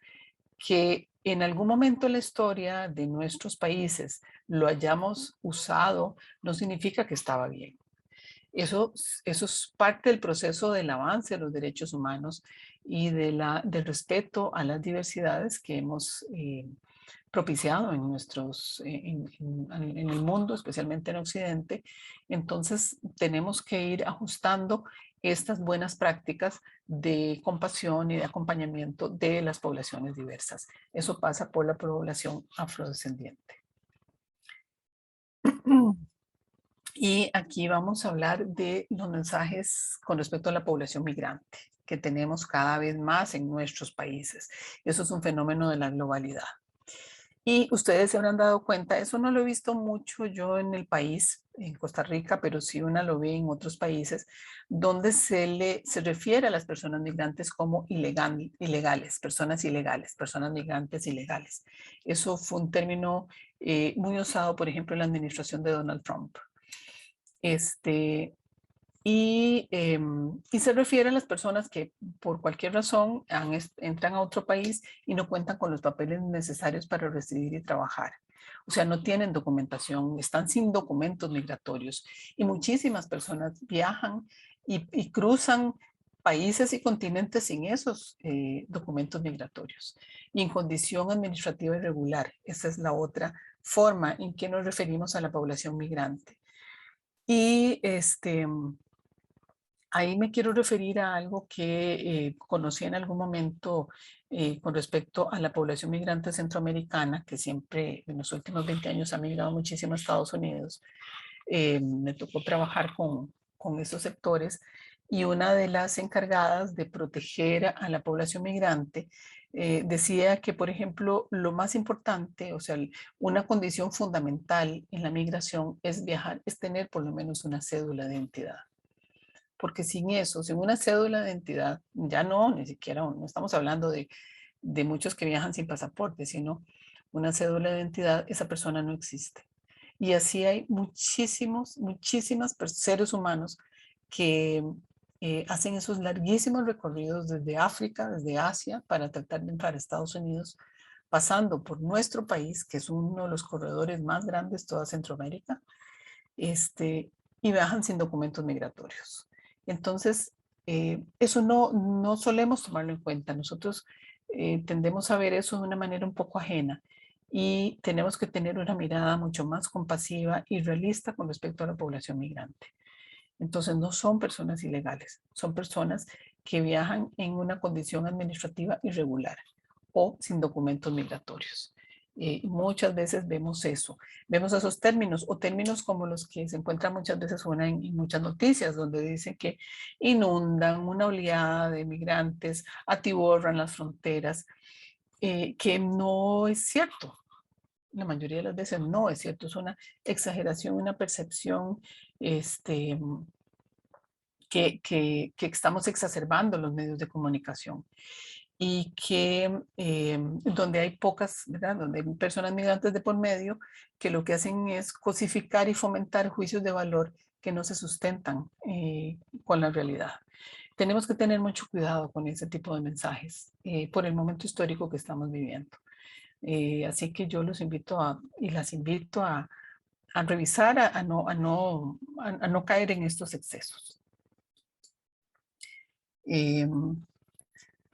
que en algún momento en la historia de nuestros países lo hayamos usado, no significa que estaba bien. Eso es parte del proceso del avance de los derechos humanos y del respeto a las diversidades que hemos propiciado en el mundo, especialmente en Occidente. Entonces tenemos que ir ajustando estas buenas prácticas de compasión y de acompañamiento de las poblaciones diversas. Eso pasa por la población afrodescendiente. Y aquí vamos a hablar de los mensajes con respecto a la población migrante que tenemos cada vez más en nuestros países. Eso es un fenómeno de la globalidad. Y ustedes se habrán dado cuenta, eso no lo he visto mucho yo en el país, en Costa Rica, pero sí una lo ve en otros países, donde se refiere a las personas migrantes como ilegales, personas migrantes ilegales. Eso fue un término muy usado, por ejemplo, en la administración de Donald Trump. Y se refiere a las personas que por cualquier razón entran a otro país y no cuentan con los papeles necesarios para residir y trabajar. O sea, no tienen documentación, están sin documentos migratorios. Y muchísimas personas viajan y cruzan países y continentes sin esos documentos migratorios. Y en condición administrativa irregular. Esa es la otra forma en que nos referimos a la población migrante. Y ahí me quiero referir a algo que conocí en algún momento con respecto a la población migrante centroamericana, que siempre en los últimos 20 años ha migrado muchísimo a Estados Unidos. Me tocó trabajar con esos sectores y una de las encargadas de proteger a la población migrante decía que, por ejemplo, lo más importante, o sea, una condición fundamental en la migración es viajar, es tener por lo menos una cédula de identidad. Porque sin eso, sin una cédula de identidad, ya no, ni siquiera, no estamos hablando de muchos que viajan sin pasaporte, sino una cédula de identidad, esa persona no existe. Y así hay muchísimos seres humanos que hacen esos larguísimos recorridos desde África, desde Asia, para tratar de entrar a Estados Unidos, pasando por nuestro país, que es uno de los corredores más grandes de toda Centroamérica, y viajan sin documentos migratorios. Entonces, eso no solemos tomarlo en cuenta. Nosotros tendemos a ver eso de una manera un poco ajena y tenemos que tener una mirada mucho más compasiva y realista con respecto a la población migrante. Entonces, no son personas ilegales, son personas que viajan en una condición administrativa irregular o sin documentos migratorios. Muchas veces vemos eso, vemos esos términos o términos como los que se encuentran muchas veces en muchas noticias donde dicen que inundan una oleada de migrantes, atiborran las fronteras, que no es cierto. La mayoría de las veces no es cierto, es una exageración, una percepción que estamos exacerbando los medios de comunicación y que donde hay pocas, ¿verdad? Donde hay personas migrantes de por medio que lo que hacen es cosificar y fomentar juicios de valor que no se sustentan con la realidad. Tenemos que tener mucho cuidado con ese tipo de mensajes por el momento histórico que estamos viviendo. Así que yo los invito y las invito a revisar, a no caer en estos excesos.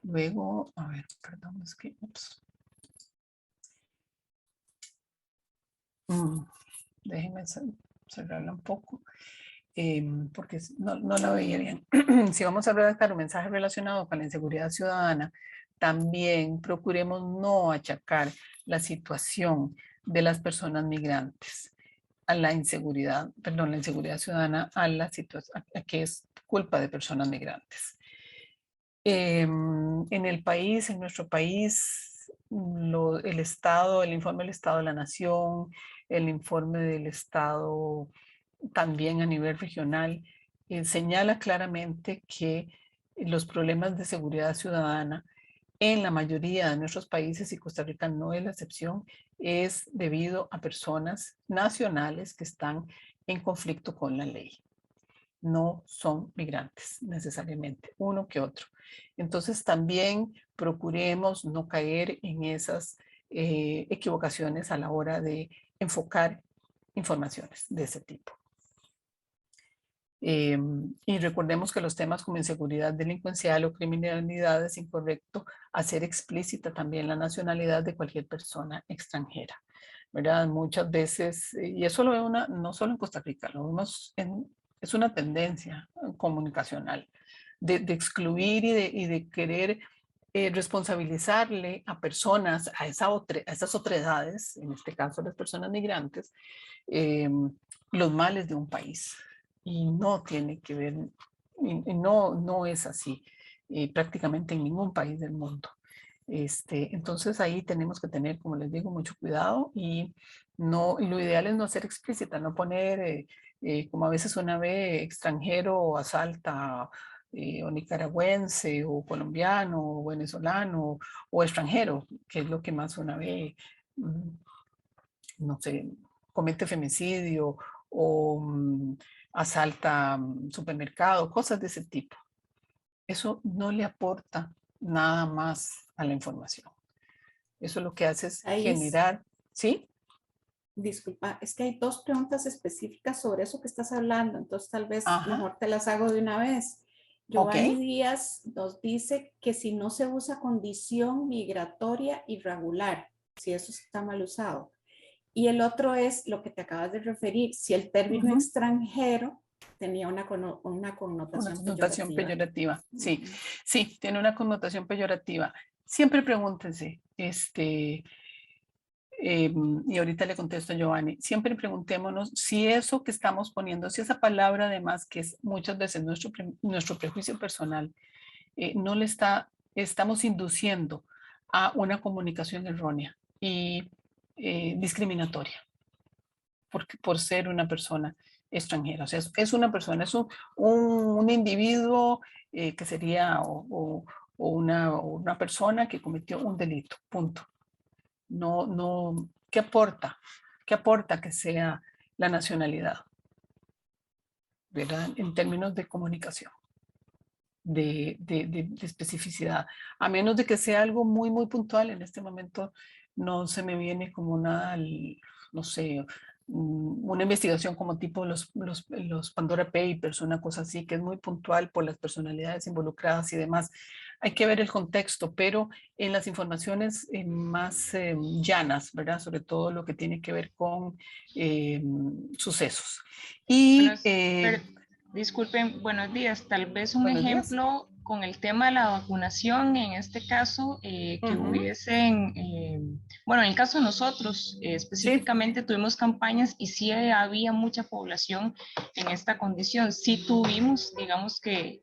Luego, a ver, perdón, es que, déjenme cerrarla un poco, porque no la veía bien. Si vamos a redactar un mensaje relacionado con la inseguridad ciudadana, también procuremos no achacar la situación de las personas migrantes a la inseguridad, perdón, la inseguridad ciudadana a la situación que es culpa de personas migrantes. En el país, en nuestro país, el Estado, el informe del Estado de la Nación, el informe del Estado también a nivel regional, señala claramente que los problemas de seguridad ciudadana en la mayoría de nuestros países, y Costa Rica no es la excepción, es debido a personas nacionales que están en conflicto con la ley. no son migrantes necesariamente, uno que otro. Entonces también procuremos no caer en esas equivocaciones a la hora de enfocar informaciones de ese tipo. Y recordemos que los temas como inseguridad delincuencial o criminalidad es incorrecto hacer explícita también la nacionalidad de cualquier persona extranjera, ¿verdad? Muchas veces, y eso lo veo no solo en Costa Rica, lo vemos es una tendencia comunicacional de excluir y de querer responsabilizarle a personas, a esas otredades, en este caso las personas migrantes, los males de un país. Y no tiene que ver, y no es así, prácticamente en ningún país del mundo. Entonces ahí tenemos que tener, como les digo, mucho cuidado y lo ideal es no ser explícita, no poner, como a veces una ve, extranjero asalta o nicaragüense o colombiano o venezolano o extranjero, que es lo que más una ve, no sé, comete femicidio o asalta supermercado, cosas de ese tipo. Eso no le aporta nada más a la información. Eso lo que hace es generar, ¿sí? Disculpa, es que hay dos preguntas específicas sobre eso que estás hablando, entonces tal vez mejor te las hago de una vez. Giovanni Díaz nos dice que si no se usa condición migratoria irregular, si eso está mal usado. Y el otro es lo que te acabas de referir, si el término extranjero tenía una connotación peyorativa. Sí, sí, tiene una connotación peyorativa. Siempre pregúntense, y ahorita le contesto a Giovanni, siempre preguntémonos si eso que estamos poniendo, si esa palabra además, que es muchas veces nuestro prejuicio personal, no le estamos induciendo a una comunicación errónea y discriminatoria por ser una persona extranjera. O sea, es una persona, es un individuo que sería una persona que cometió un delito, punto. No, ¿qué aporta? ¿Qué aporta que sea la nacionalidad? ¿Verdad? En términos de comunicación, de especificidad. A menos de que sea algo muy, muy puntual, en este momento no se me viene como nada, no sé, una investigación como tipo los Pandora Papers, una cosa así, que es muy puntual por las personalidades involucradas y demás. Hay que ver el contexto, pero en las informaciones más llanas, ¿verdad? Sobre todo lo que tiene que ver con sucesos. Y, disculpen, buenos días. Tal vez un ejemplo con el tema de la vacunación, en este caso, que hubiesen, bueno, en el caso de nosotros, específicamente tuvimos campañas y sí había mucha población en esta condición. Sí tuvimos, digamos que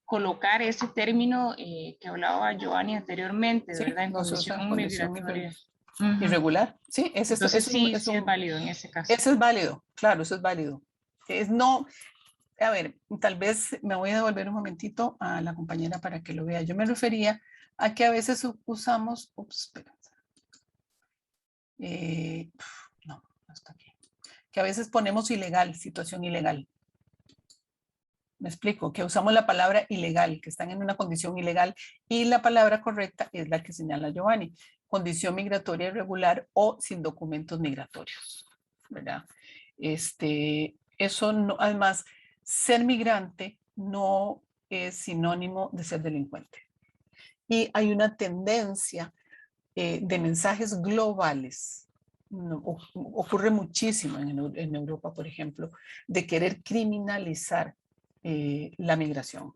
colocar ese término que hablaba Giovanni anteriormente, ¿verdad? En condición migratoria. Irregular, sí, Entonces sí es válido en ese caso. Eso es válido, claro, eso es válido. A ver, tal vez me voy a devolver un momentito a la compañera para que lo vea. Yo me refería a que a veces usamos, no, hasta aquí. Que a veces ponemos ilegal, situación ilegal. Me explico, que usamos la palabra ilegal, que están en una condición ilegal, y la palabra correcta es la que señala Giovanni, condición migratoria irregular o sin documentos migratorios, ¿verdad? Eso no, además, ser migrante no es sinónimo de ser delincuente. Y hay una tendencia de mensajes globales. Ocurre muchísimo en Europa, por ejemplo, de querer criminalizar la migración.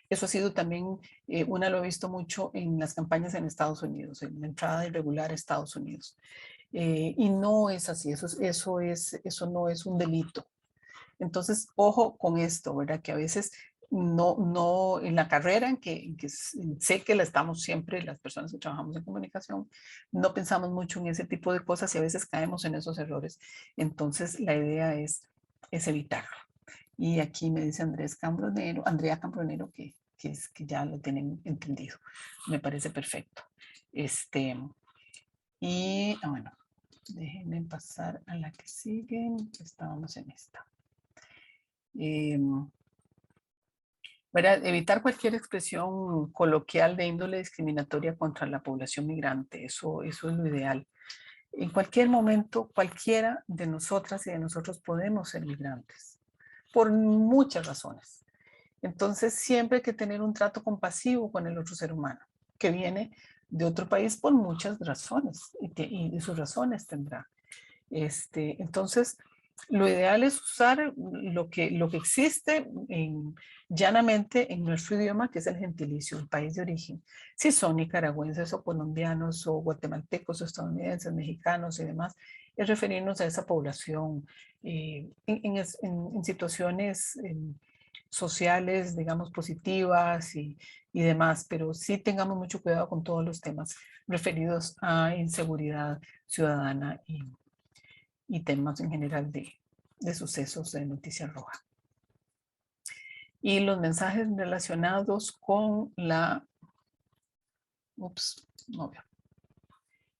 Eso ha sido también, una lo he visto mucho en las campañas en Estados Unidos, en la entrada irregular a Estados Unidos. Y no es así, eso no es un delito. Entonces, ojo con esto, ¿verdad? Que a veces no en la carrera en que sé que la estamos siempre, las personas que trabajamos en comunicación, no pensamos mucho en ese tipo de cosas y a veces caemos en esos errores. Entonces, la idea es evitarlo. Y aquí me dice Andrea Cambronero, que ya lo tienen entendido. Me parece perfecto. Bueno, déjenme pasar a la que sigue. Estábamos en esta. ¿verdad? Evitar cualquier expresión coloquial de índole discriminatoria contra la población migrante, eso es lo ideal. En cualquier momento, cualquiera de nosotras y de nosotros podemos ser migrantes, por muchas razones. Entonces, siempre hay que tener un trato compasivo con el otro ser humano, que viene de otro país por muchas razones, y sus razones tendrá. Entonces, lo ideal es usar lo que existe llanamente en nuestro idioma, que es el gentilicio, el país de origen. Si son nicaragüenses o colombianos o guatemaltecos o estadounidenses, mexicanos y demás, es referirnos a esa población en situaciones sociales, digamos, positivas y demás, pero sí tengamos mucho cuidado con todos los temas referidos a inseguridad ciudadana y temas en general de sucesos de noticia roja. Y los mensajes relacionados con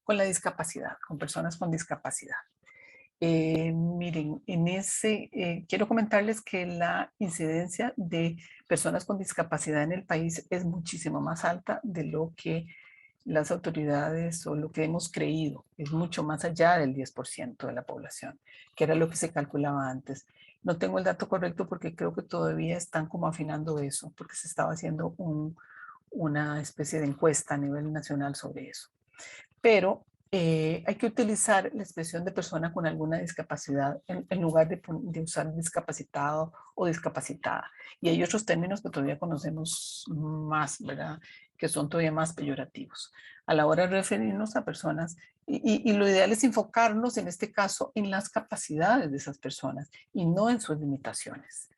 con la discapacidad, con personas con discapacidad. Miren, quiero comentarles que la incidencia de personas con discapacidad en el país es muchísimo más alta de lo que las autoridades o lo que hemos creído. Es mucho más allá del 10% de la población, que era lo que se calculaba antes. No tengo el dato correcto porque creo que todavía están como afinando eso, porque se estaba haciendo una especie de encuesta a nivel nacional sobre eso. Pero hay que utilizar la expresión de persona con alguna discapacidad en lugar de usar discapacitado o discapacitada. Y hay otros términos que todavía conocemos más, ¿verdad? Que son todavía más peyorativos. A la hora de referirnos a personas, y lo ideal es enfocarnos en este caso en las capacidades de esas personas y no en sus limitaciones.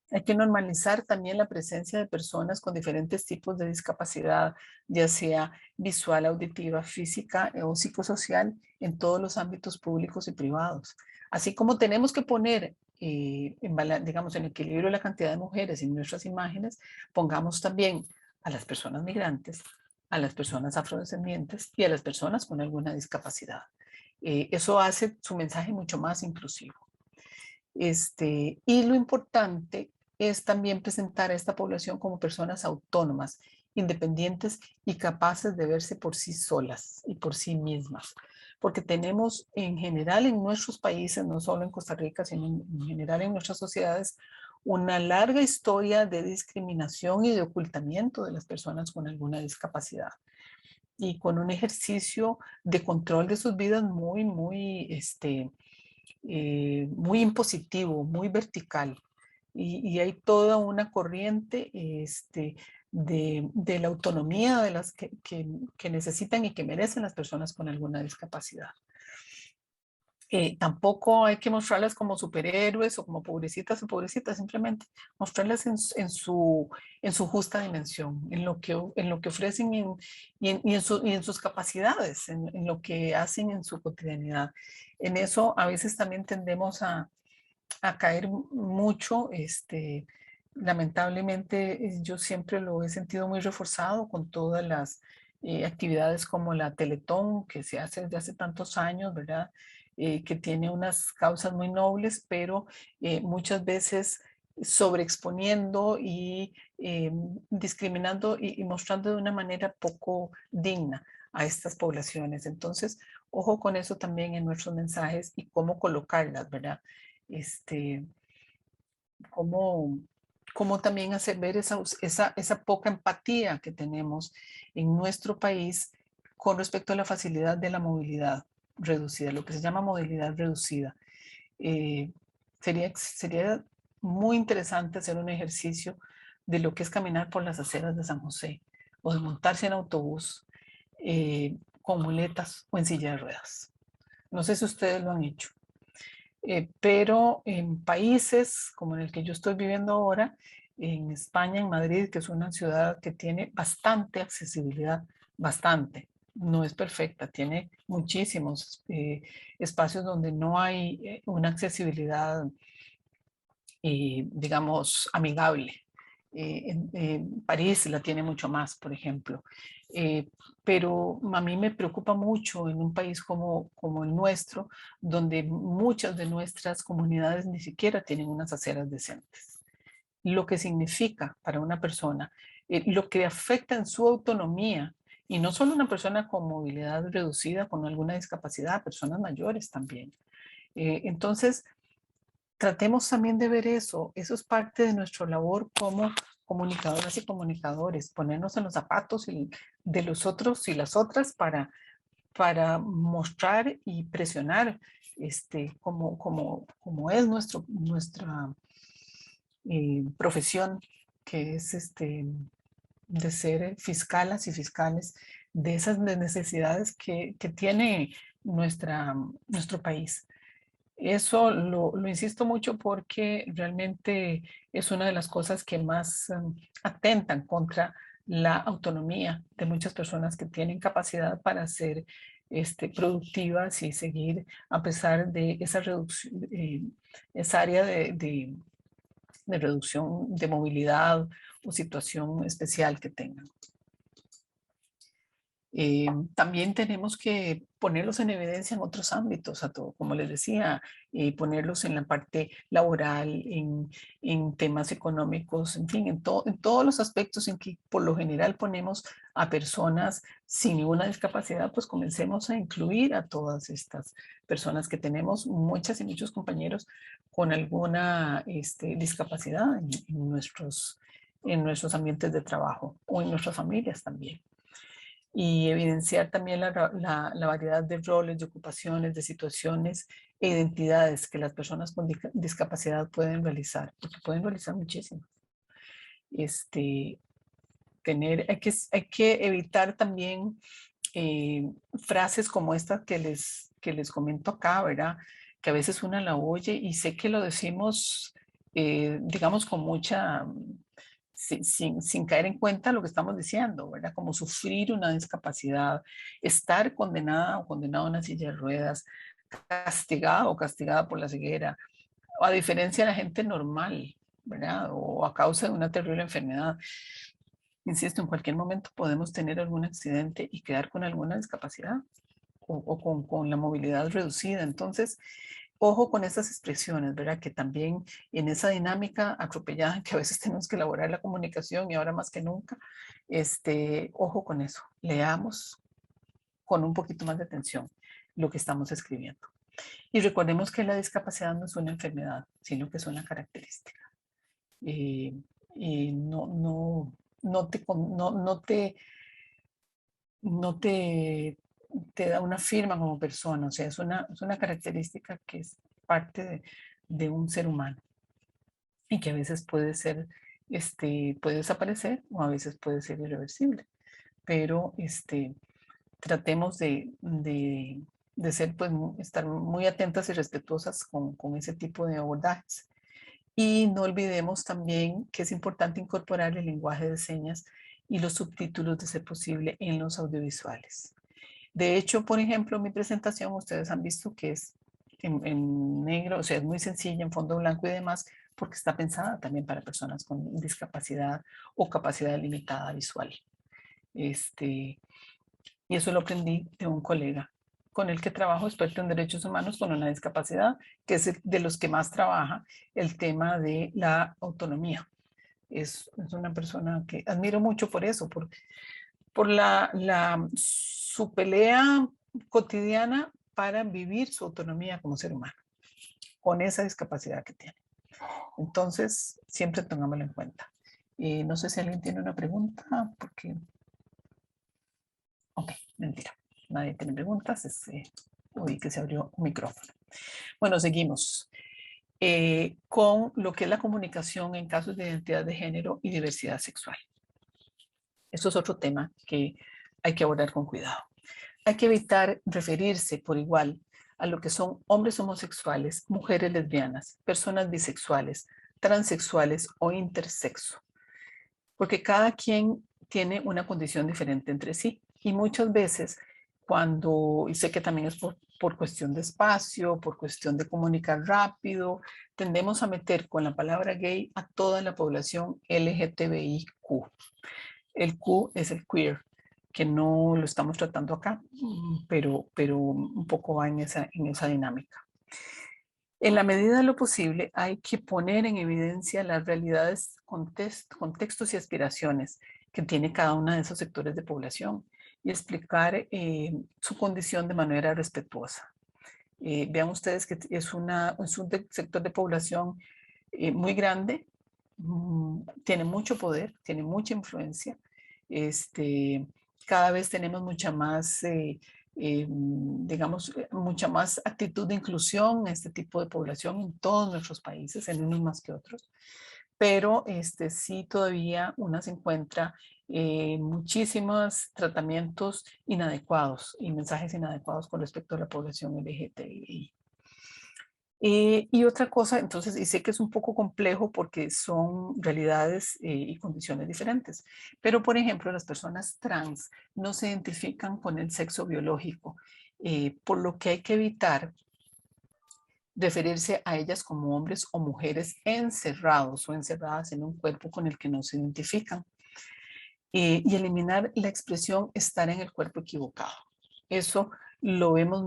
Hay que normalizar también la presencia de personas con diferentes tipos de discapacidad, ya sea visual, auditiva, física o psicosocial, en todos los ámbitos públicos y privados. Así como tenemos que poner, digamos, en equilibrio la cantidad de mujeres en nuestras imágenes, pongamos también a las personas migrantes, a las personas afrodescendientes y a las personas con alguna discapacidad. Eso hace su mensaje mucho más inclusivo. Y lo importante es también presentar a esta población como personas autónomas, independientes y capaces de verse por sí solas y por sí mismas. Porque tenemos en general en nuestros países, no solo en Costa Rica, sino en general en nuestras sociedades, una larga historia de discriminación y de ocultamiento de las personas con alguna discapacidad. Y con un ejercicio de control de sus vidas muy, muy, muy impositivo, muy vertical. Y hay toda una corriente de la autonomía de las que necesitan y que merecen las personas con alguna discapacidad. Tampoco hay que mostrarlas como superhéroes o como pobrecitas o pobrecitas, simplemente mostrarlas en su justa dimensión, en lo que ofrecen y en sus capacidades, en lo que hacen en su cotidianidad. En eso a veces también tendemos a caer mucho, lamentablemente yo siempre lo he sentido muy reforzado con todas las actividades como la Teletón, que se hace desde hace tantos años, ¿verdad? Que tiene unas causas muy nobles, pero muchas veces sobreexponiendo y discriminando y mostrando de una manera poco digna a estas poblaciones. Entonces, ojo con eso también en nuestros mensajes y cómo colocarlas, ¿verdad? Cómo también hacer ver esa poca empatía que tenemos en nuestro país con respecto a la facilidad de la movilidad reducida, lo que se llama movilidad reducida. Sería muy interesante hacer un ejercicio de lo que es caminar por las aceras de San José o de montarse en autobús con muletas o en silla de ruedas. No sé si ustedes lo han hecho. Pero en países como en el que yo estoy viviendo ahora, en España, en Madrid, que es una ciudad que tiene bastante accesibilidad, bastante, no es perfecta, tiene muchísimos espacios donde no hay una accesibilidad, digamos, amigable. París la tiene mucho más, por ejemplo. Pero a mí me preocupa mucho en un país como el nuestro, donde muchas de nuestras comunidades ni siquiera tienen unas aceras decentes. Lo que significa para una persona, lo que afecta en su autonomía, y no solo una persona con movilidad reducida, con alguna discapacidad, personas mayores también. Entonces, tratemos también de ver eso. Eso es parte de nuestra labor como comunicadoras y comunicadores, ponernos en los zapatos de los otros y las otras para mostrar y presionar como es nuestra profesión, que es de ser fiscalas y fiscales de esas necesidades que tiene nuestro país. Eso lo insisto mucho porque realmente es una de las cosas que más atentan contra la autonomía de muchas personas que tienen capacidad para ser productivas y seguir a pesar de esa reducción, esa área de reducción de movilidad o situación especial que tengan. También tenemos que ponerlos en evidencia en otros ámbitos, como les decía, ponerlos en la parte laboral, en temas económicos, en fin, en todos los aspectos en que por lo general ponemos a personas sin ninguna discapacidad, pues comencemos a incluir a todas estas personas que tenemos, muchas y muchos compañeros con alguna discapacidad en nuestros ambientes de trabajo o en nuestras familias también. Y evidenciar también la variedad de roles, de ocupaciones, de situaciones e identidades que las personas con discapacidad pueden realizar, porque pueden realizar muchísimo. Hay que evitar también frases como esta que les comento acá, ¿verdad? Que a veces una la oye y sé que lo decimos, digamos, con mucha... Sin caer en cuenta lo que estamos diciendo, ¿verdad? Como sufrir una discapacidad, estar condenada o condenado a una silla de ruedas, castigado o castigada por la ceguera, o a diferencia de la gente normal, ¿verdad? O a causa de una terrible enfermedad. Insisto, en cualquier momento podemos tener algún accidente y quedar con alguna discapacidad o con la movilidad reducida. Entonces, ojo con esas expresiones, ¿verdad? Que también en esa dinámica atropellada que a veces tenemos que elaborar la comunicación y ahora más que nunca, ojo con eso. Leamos con un poquito más de atención lo que estamos escribiendo. Y recordemos que la discapacidad no es una enfermedad, sino que es una característica. Y no te da una firma como persona, o sea, es una característica que es parte de un ser humano y que a veces puede ser, puede desaparecer o a veces puede ser irreversible, pero tratemos de ser, pues, estar muy atentas y respetuosas con ese tipo de abordajes. Y no olvidemos también que es importante incorporar el lenguaje de señas y los subtítulos de ser posible en los audiovisuales. De hecho, por ejemplo, mi presentación, ustedes han visto que es en negro, o sea, es muy sencilla, en fondo blanco y demás, porque está pensada también para personas con discapacidad o capacidad limitada visual. Y eso lo aprendí de un colega con el que trabajo, experto en derechos humanos con una discapacidad, que es de los que más trabaja el tema de la autonomía. Es una persona que admiro mucho por eso, por su pelea cotidiana para vivir su autonomía como ser humano, con esa discapacidad que tiene. Entonces, siempre tengámoslo en cuenta. No sé si alguien tiene una pregunta, porque... Ok, mentira. Nadie tiene preguntas. Oí que se abrió un micrófono. Bueno, seguimos con lo que es la comunicación en casos de identidad de género y diversidad sexual. Esto es otro tema que hay que abordar con cuidado. Hay que evitar referirse por igual a lo que son hombres homosexuales, mujeres lesbianas, personas bisexuales, transexuales o intersexo, porque cada quien tiene una condición diferente entre sí y muchas veces y sé que también es por cuestión de espacio, por cuestión de comunicar rápido, tendemos a meter con la palabra gay a toda la población LGTBIQ. El Q es el queer, que no lo estamos tratando acá, pero un poco va en esa dinámica. En la medida de lo posible, hay que poner en evidencia las realidades, contextos y aspiraciones que tiene cada uno de esos sectores de población y explicar su condición de manera respetuosa. Vean ustedes que es un sector de población muy grande, tiene mucho poder, tiene mucha influencia. Cada vez tenemos mucha más, digamos, mucha más actitud de inclusión en este tipo de población en todos nuestros países, en unos más que otros. Pero sí todavía una se encuentra muchísimos tratamientos inadecuados y mensajes inadecuados con respecto a la población LGTBI. Y otra cosa, entonces, y sé que es un poco complejo porque son realidades y condiciones diferentes, pero por ejemplo las personas trans no se identifican con el sexo biológico, por lo que hay que evitar referirse a ellas como hombres o mujeres encerrados o encerradas en un cuerpo con el que no se identifican, y eliminar la expresión estar en el cuerpo equivocado. Eso lo vemos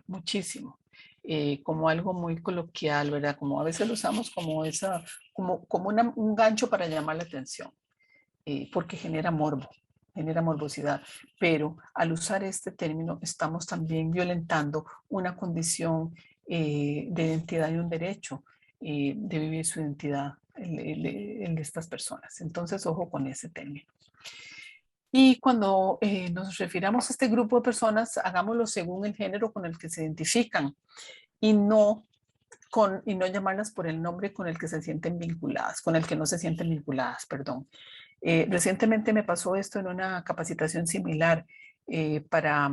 muchísimo. Como algo muy coloquial, ¿verdad? Como a veces lo usamos como un gancho para llamar la atención, porque genera morbo, genera morbosidad. Pero al usar este término estamos también violentando una condición de identidad y un derecho de vivir su identidad el de estas personas. Entonces, ojo con ese término. Y cuando nos refiramos a este grupo de personas, hagámoslo según el género con el que se identifican y no llamarlas por el nombre con el que se sienten vinculadas, con el que no se sienten vinculadas, perdón. Recientemente me pasó esto en una capacitación similar para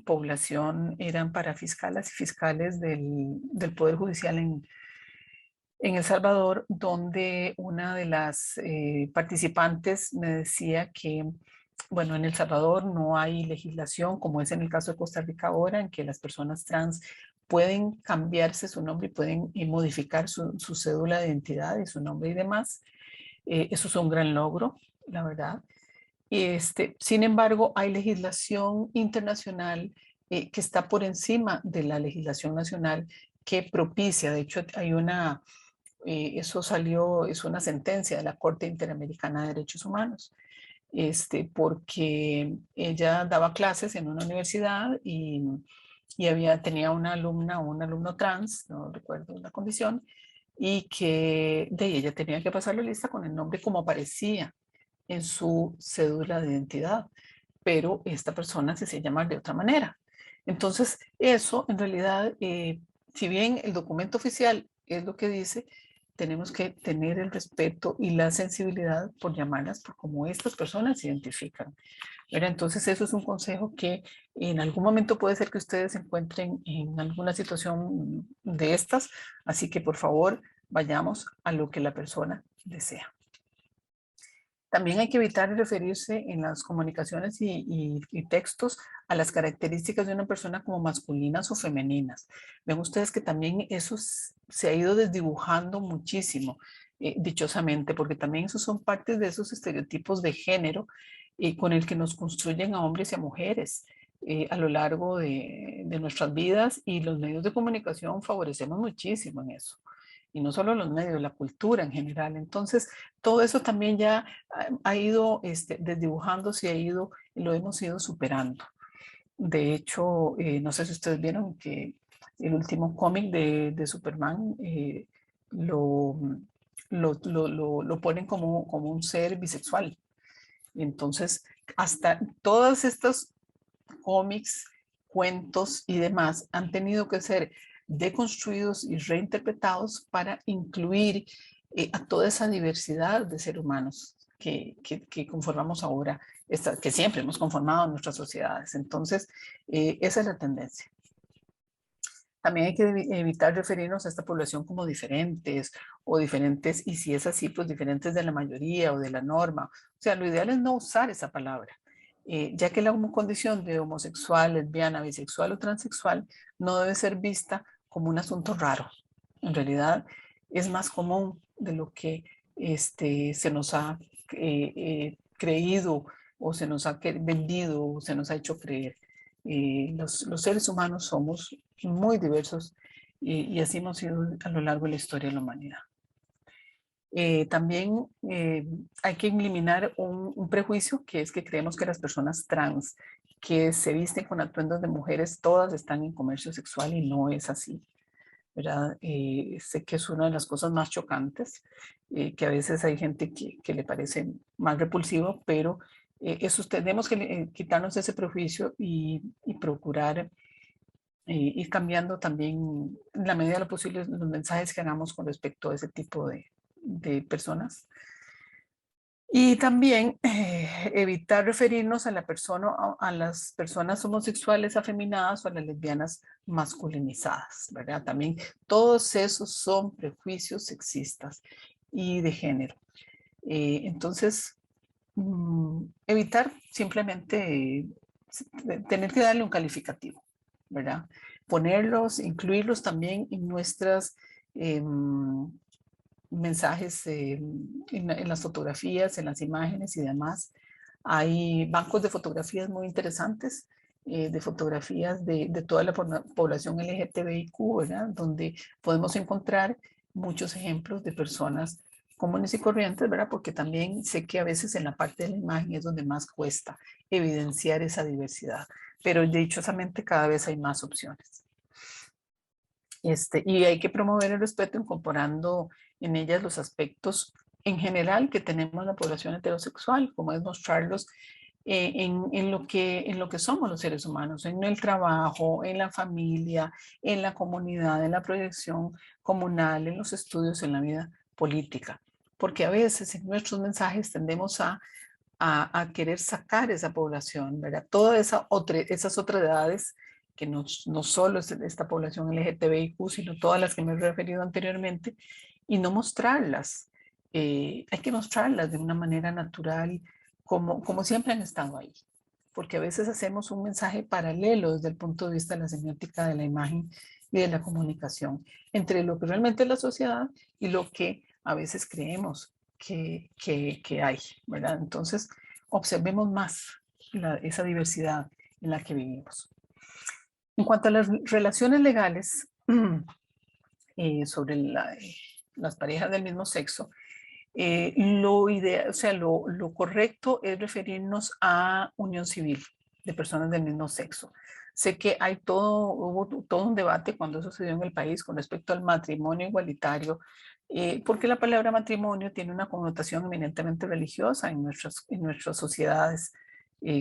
población, eran para fiscales y fiscales del Poder Judicial en El Salvador, donde una de las participantes me decía que, bueno, en El Salvador no hay legislación, como es en el caso de Costa Rica ahora, en que las personas trans pueden cambiarse su nombre y pueden modificar su cédula de identidad y su nombre y demás. Eso es un gran logro, la verdad. Sin embargo, hay legislación internacional que está por encima de la legislación nacional que propicia, de hecho hay eso salió, es una sentencia de la Corte Interamericana de Derechos Humanos, porque ella daba clases en una universidad y tenía una alumna o un alumno trans, no recuerdo la condición, y que ella tenía que pasar la lista con el nombre como aparecía en su cédula de identidad, pero esta persona se hacía llamar de otra manera. Entonces, eso en realidad, si bien el documento oficial es lo que dice, tenemos que tener el respeto y la sensibilidad por llamarlas por cómo estas personas se identifican. ¿Verdad? Entonces eso es un consejo que en algún momento puede ser que ustedes se encuentren en alguna situación de estas, así que por favor vayamos a lo que la persona desea. También hay que evitar referirse en las comunicaciones y textos a las características de una persona como masculinas o femeninas. Ven ustedes que también eso se ha ido desdibujando muchísimo, dichosamente, porque también esos son partes de esos estereotipos de género con el que nos construyen a hombres y a mujeres a lo largo de nuestras vidas, y los medios de comunicación favorecemos muchísimo en eso. Y no solo los medios, la cultura en general. Entonces, todo eso también ya ha ido desdibujándose, lo hemos ido superando. De hecho, no sé si ustedes vieron que el último cómic de Superman lo ponen como un ser bisexual. Entonces, hasta todos estos cómics, cuentos y demás han tenido que ser deconstruidos y reinterpretados para incluir a toda esa diversidad de seres humanos que conformamos ahora, que siempre hemos conformado en nuestras sociedades. Entonces, esa es la tendencia. También hay que evitar referirnos a esta población como diferentes, y si es así, pues diferentes de la mayoría o de la norma. O sea, lo ideal es no usar esa palabra. ya que la condición de homosexual, lesbiana, bisexual o transexual no debe ser vista como un asunto raro. En realidad es más común de lo que se nos ha creído o se nos ha vendido o se nos ha hecho creer. Los seres humanos somos muy diversos y así hemos sido a lo largo de la historia de la humanidad. También hay que eliminar un prejuicio, que es que creemos que las personas trans que se visten con atuendos de mujeres todas están en comercio sexual, y no es así, ¿verdad? Sé que es una de las cosas más chocantes, que a veces hay gente que le parece más repulsivo, pero eso tenemos que quitarnos ese prejuicio y procurar ir cambiando también, en la medida de lo posible, los mensajes que hagamos con respecto a ese tipo de personas. Y también evitar referirnos a las personas homosexuales afeminadas o a las lesbianas masculinizadas, ¿verdad? También todos esos son prejuicios sexistas y de género. Entonces, evitar simplemente tener que darle un calificativo, ¿verdad? Incluirlos también en nuestras mensajes, en las fotografías, en las imágenes y demás. Hay bancos de fotografías muy interesantes, de fotografías de toda la población LGTBIQ, ¿verdad? Donde podemos encontrar muchos ejemplos de personas comunes y corrientes, ¿verdad? Porque también sé que a veces en la parte de la imagen es donde más cuesta evidenciar esa diversidad, pero dichosamente cada vez hay más opciones. Y hay que promover el respeto incorporando en ellas los aspectos en general que tenemos la población heterosexual, como es mostrarlos en lo que somos los seres humanos, en el trabajo, en la familia, en la comunidad, en la proyección comunal, en los estudios, en la vida política. Porque a veces en nuestros mensajes tendemos a querer sacar esa población, ¿verdad? Todas esas otras edades que no solo es esta población LGTBIQ, sino todas las que me he referido anteriormente, y no mostrarlas. Hay que mostrarlas de una manera natural, como siempre han estado ahí. Porque a veces hacemos un mensaje paralelo desde el punto de vista de la semiótica de la imagen y de la comunicación, entre lo que realmente es la sociedad y lo que a veces creemos que hay, ¿verdad? Entonces, observemos más esa diversidad en la que vivimos. En cuanto a las relaciones legales sobre las parejas del mismo sexo, lo correcto es referirnos a unión civil de personas del mismo sexo. Sé que hubo todo un debate cuando eso sucedió en el país con respecto al matrimonio igualitario, porque la palabra matrimonio tiene una connotación eminentemente religiosa en nuestras sociedades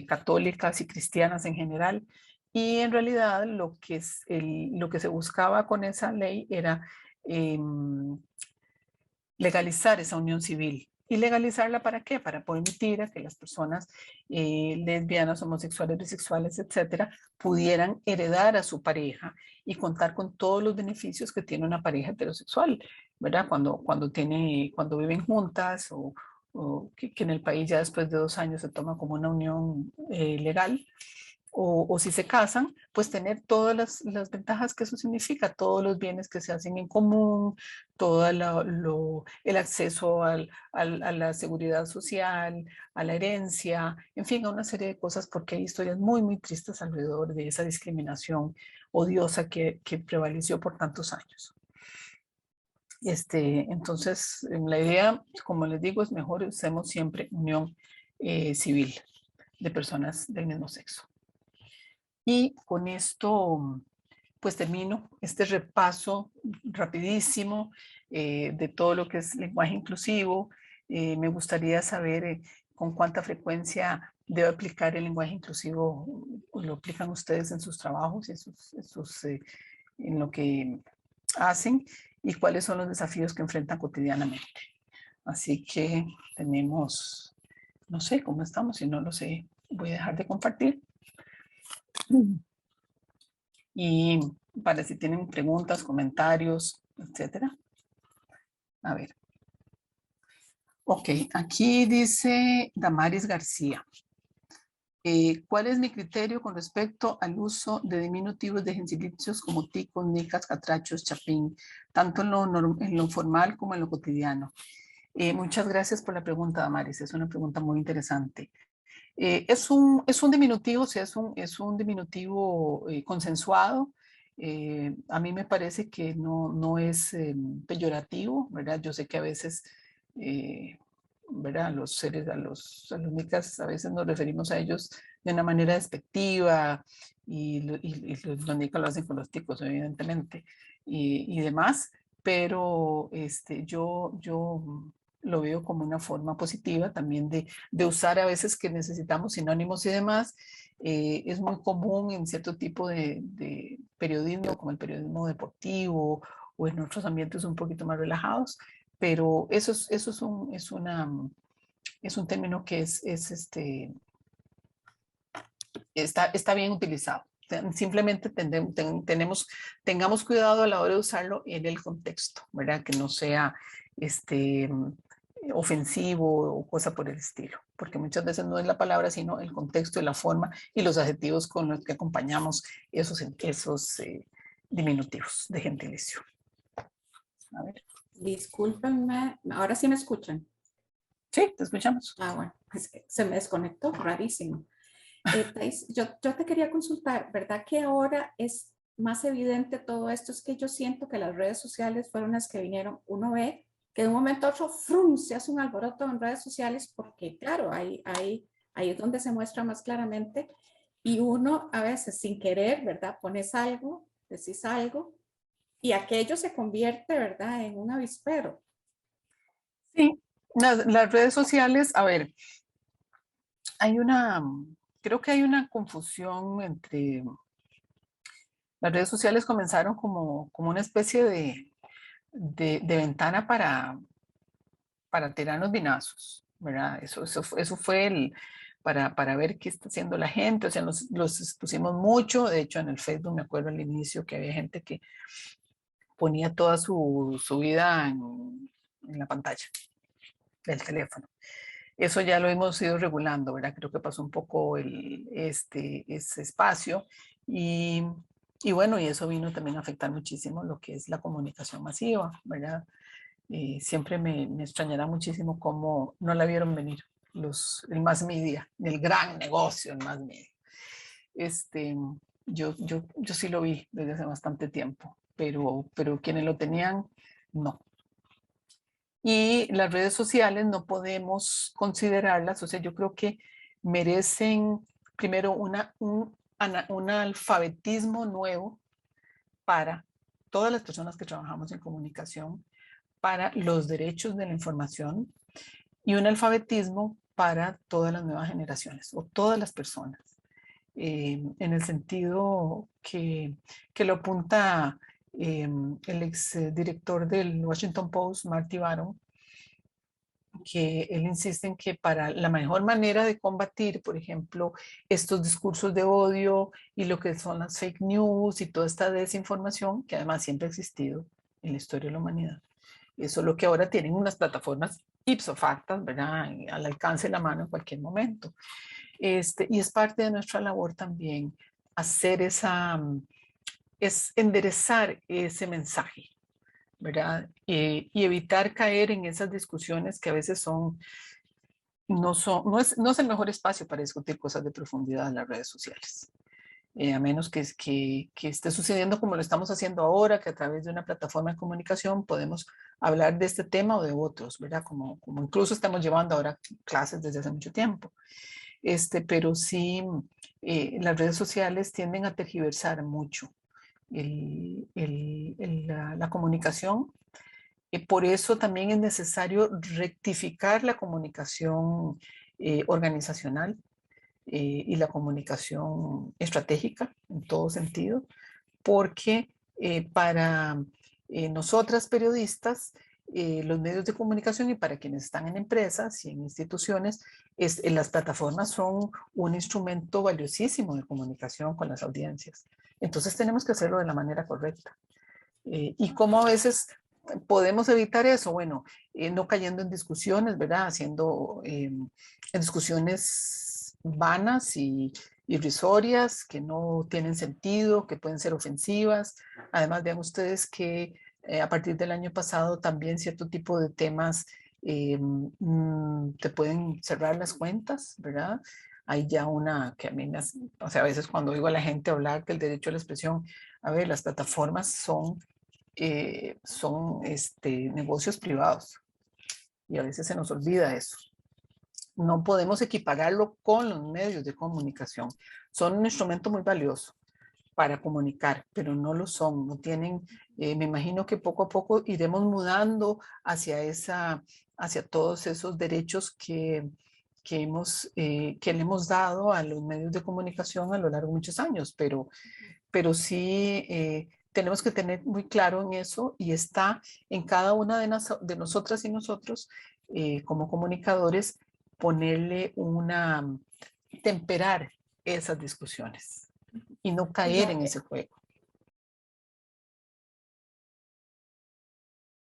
católicas y cristianas en general. Y en realidad lo que se buscaba con esa ley era legalizar esa unión civil. ¿Y legalizarla para qué? Para permitir a que las personas lesbianas, homosexuales, bisexuales, etcétera, pudieran heredar a su pareja y contar con todos los beneficios que tiene una pareja heterosexual, ¿verdad? Cuando viven juntas o que en el país ya después de 2 años se toma como una unión legal. O si se casan, pues tener todas las ventajas que eso significa, todos los bienes que se hacen en común, todo el acceso a la seguridad social, a la herencia, en fin, a una serie de cosas, porque hay historias muy, muy tristes alrededor de esa discriminación odiosa que prevaleció por tantos años. Entonces, la idea, como les digo, es mejor usemos siempre unión civil de personas del mismo sexo. Y con esto, pues termino este repaso rapidísimo de todo lo que es lenguaje inclusivo. Me gustaría saber con cuánta frecuencia debe aplicar el lenguaje inclusivo, o lo aplican ustedes en sus trabajos y en lo que hacen, y cuáles son los desafíos que enfrentan cotidianamente. Así que tenemos, no sé cómo estamos, si no lo sé, voy a dejar de compartir. Y para si tienen preguntas, comentarios, etcétera. A ver. Ok, aquí dice Damaris García. ¿Cuál es mi criterio con respecto al uso de diminutivos de gentilicios como ticos, nicas, catrachos, chapín, tanto en lo formal como en lo cotidiano? Muchas gracias por la pregunta, Damaris. Es una pregunta muy interesante. Es un diminutivo, sí, es un diminutivo consensuado. A mí me parece que no es peyorativo, ¿verdad? Yo sé que a veces, ¿verdad? A los nicas, a veces nos referimos a ellos de una manera despectiva y los nicas lo hacen con los ticos, evidentemente, y demás, pero yo lo veo como una forma positiva también de usar a veces que necesitamos sinónimos y demás. Es muy común en cierto tipo de periodismo, como el periodismo deportivo o en otros ambientes un poquito más relajados, pero eso es un término que está bien utilizado. Simplemente tengamos cuidado a la hora de usarlo en el contexto, ¿verdad? Que no sea ofensivo o cosa por el estilo, porque muchas veces no es la palabra, sino el contexto y la forma y los adjetivos con los que acompañamos esos diminutivos de gentilicio. A ver. Discúlpenme, ahora sí me escuchan. Sí, te escuchamos. Bueno, es que se me desconectó, rarísimo. Thais, yo te quería consultar, ¿verdad que ahora es más evidente todo esto? Es que yo siento que las redes sociales fueron las que vinieron. Uno ve que de un momento a otro, ¡frum!, se hace un alboroto en redes sociales porque, claro, ahí es donde se muestra más claramente y uno a veces sin querer, ¿verdad? Pones algo, decís algo y aquello se convierte, ¿verdad?, en un avispero. Sí, las redes sociales, a ver, creo que hay una confusión entre, las redes sociales comenzaron como una especie de ventana para tirarnos binazos, ¿verdad? Eso fue para ver qué está haciendo la gente, o sea, los expusimos mucho. De hecho, en el Facebook me acuerdo al inicio que había gente que ponía toda su vida en la pantalla del teléfono. Eso ya lo hemos ido regulando, ¿verdad? Creo que pasó un poco ese espacio y bueno, y eso vino también a afectar muchísimo lo que es la comunicación masiva, ¿verdad? Siempre me extrañará muchísimo cómo no la vieron venir el mass media, el gran negocio, el mass media. Yo sí lo vi desde hace bastante tiempo, pero quienes lo tenían, no. Y las redes sociales no podemos considerarlas, o sea, yo creo que merecen primero un alfabetismo nuevo para todas las personas que trabajamos en comunicación, para los derechos de la información y un alfabetismo para todas las nuevas generaciones o todas las personas, en el sentido que lo apunta el exdirector del Washington Post, Marty Baron, que él insiste en que para la mejor manera de combatir, por ejemplo, estos discursos de odio y lo que son las fake news y toda esta desinformación, que además siempre ha existido en la historia de la humanidad, eso es lo que ahora tienen unas plataformas ipso facto, ¿verdad?, al alcance de la mano en cualquier momento. Y es parte de nuestra labor también hacer es enderezar ese mensaje, ¿verdad? Y evitar caer en esas discusiones que a veces no es el mejor espacio para discutir cosas de profundidad en las redes sociales. A menos que esté sucediendo como lo estamos haciendo ahora, que a través de una plataforma de comunicación podemos hablar de este tema o de otros, ¿verdad? Como incluso estamos llevando ahora clases desde hace mucho tiempo. Pero sí, las redes sociales tienden a tergiversar mucho la comunicación. Por eso también es necesario rectificar la comunicación organizacional y la comunicación estratégica en todo sentido, porque para nosotras periodistas, los medios de comunicación y para quienes están en empresas y en instituciones, las plataformas son un instrumento valiosísimo de comunicación con las audiencias. Entonces tenemos que hacerlo de la manera correcta. Y cómo a veces podemos evitar eso, bueno, no cayendo en discusiones, ¿verdad? Haciendo en discusiones vanas y irrisorias, que no tienen sentido, que pueden ser ofensivas. Además, vean ustedes que a partir del año pasado también cierto tipo de temas te pueden cerrar las cuentas, ¿verdad? Hay ya una que a mí me hace, o sea, a veces cuando oigo a la gente hablar del derecho a la expresión, a ver, las plataformas son negocios privados y a veces se nos olvida eso. No podemos equipararlo con los medios de comunicación. Son un instrumento muy valioso para comunicar, pero no lo son, no tienen, me imagino que poco a poco iremos mudando hacia todos esos derechos que le hemos dado a los medios de comunicación a lo largo de muchos años, pero sí tenemos que tener muy claro en eso y está en cada una de nosotras y nosotros como comunicadores ponerle temperar esas discusiones y no caer en ese juego.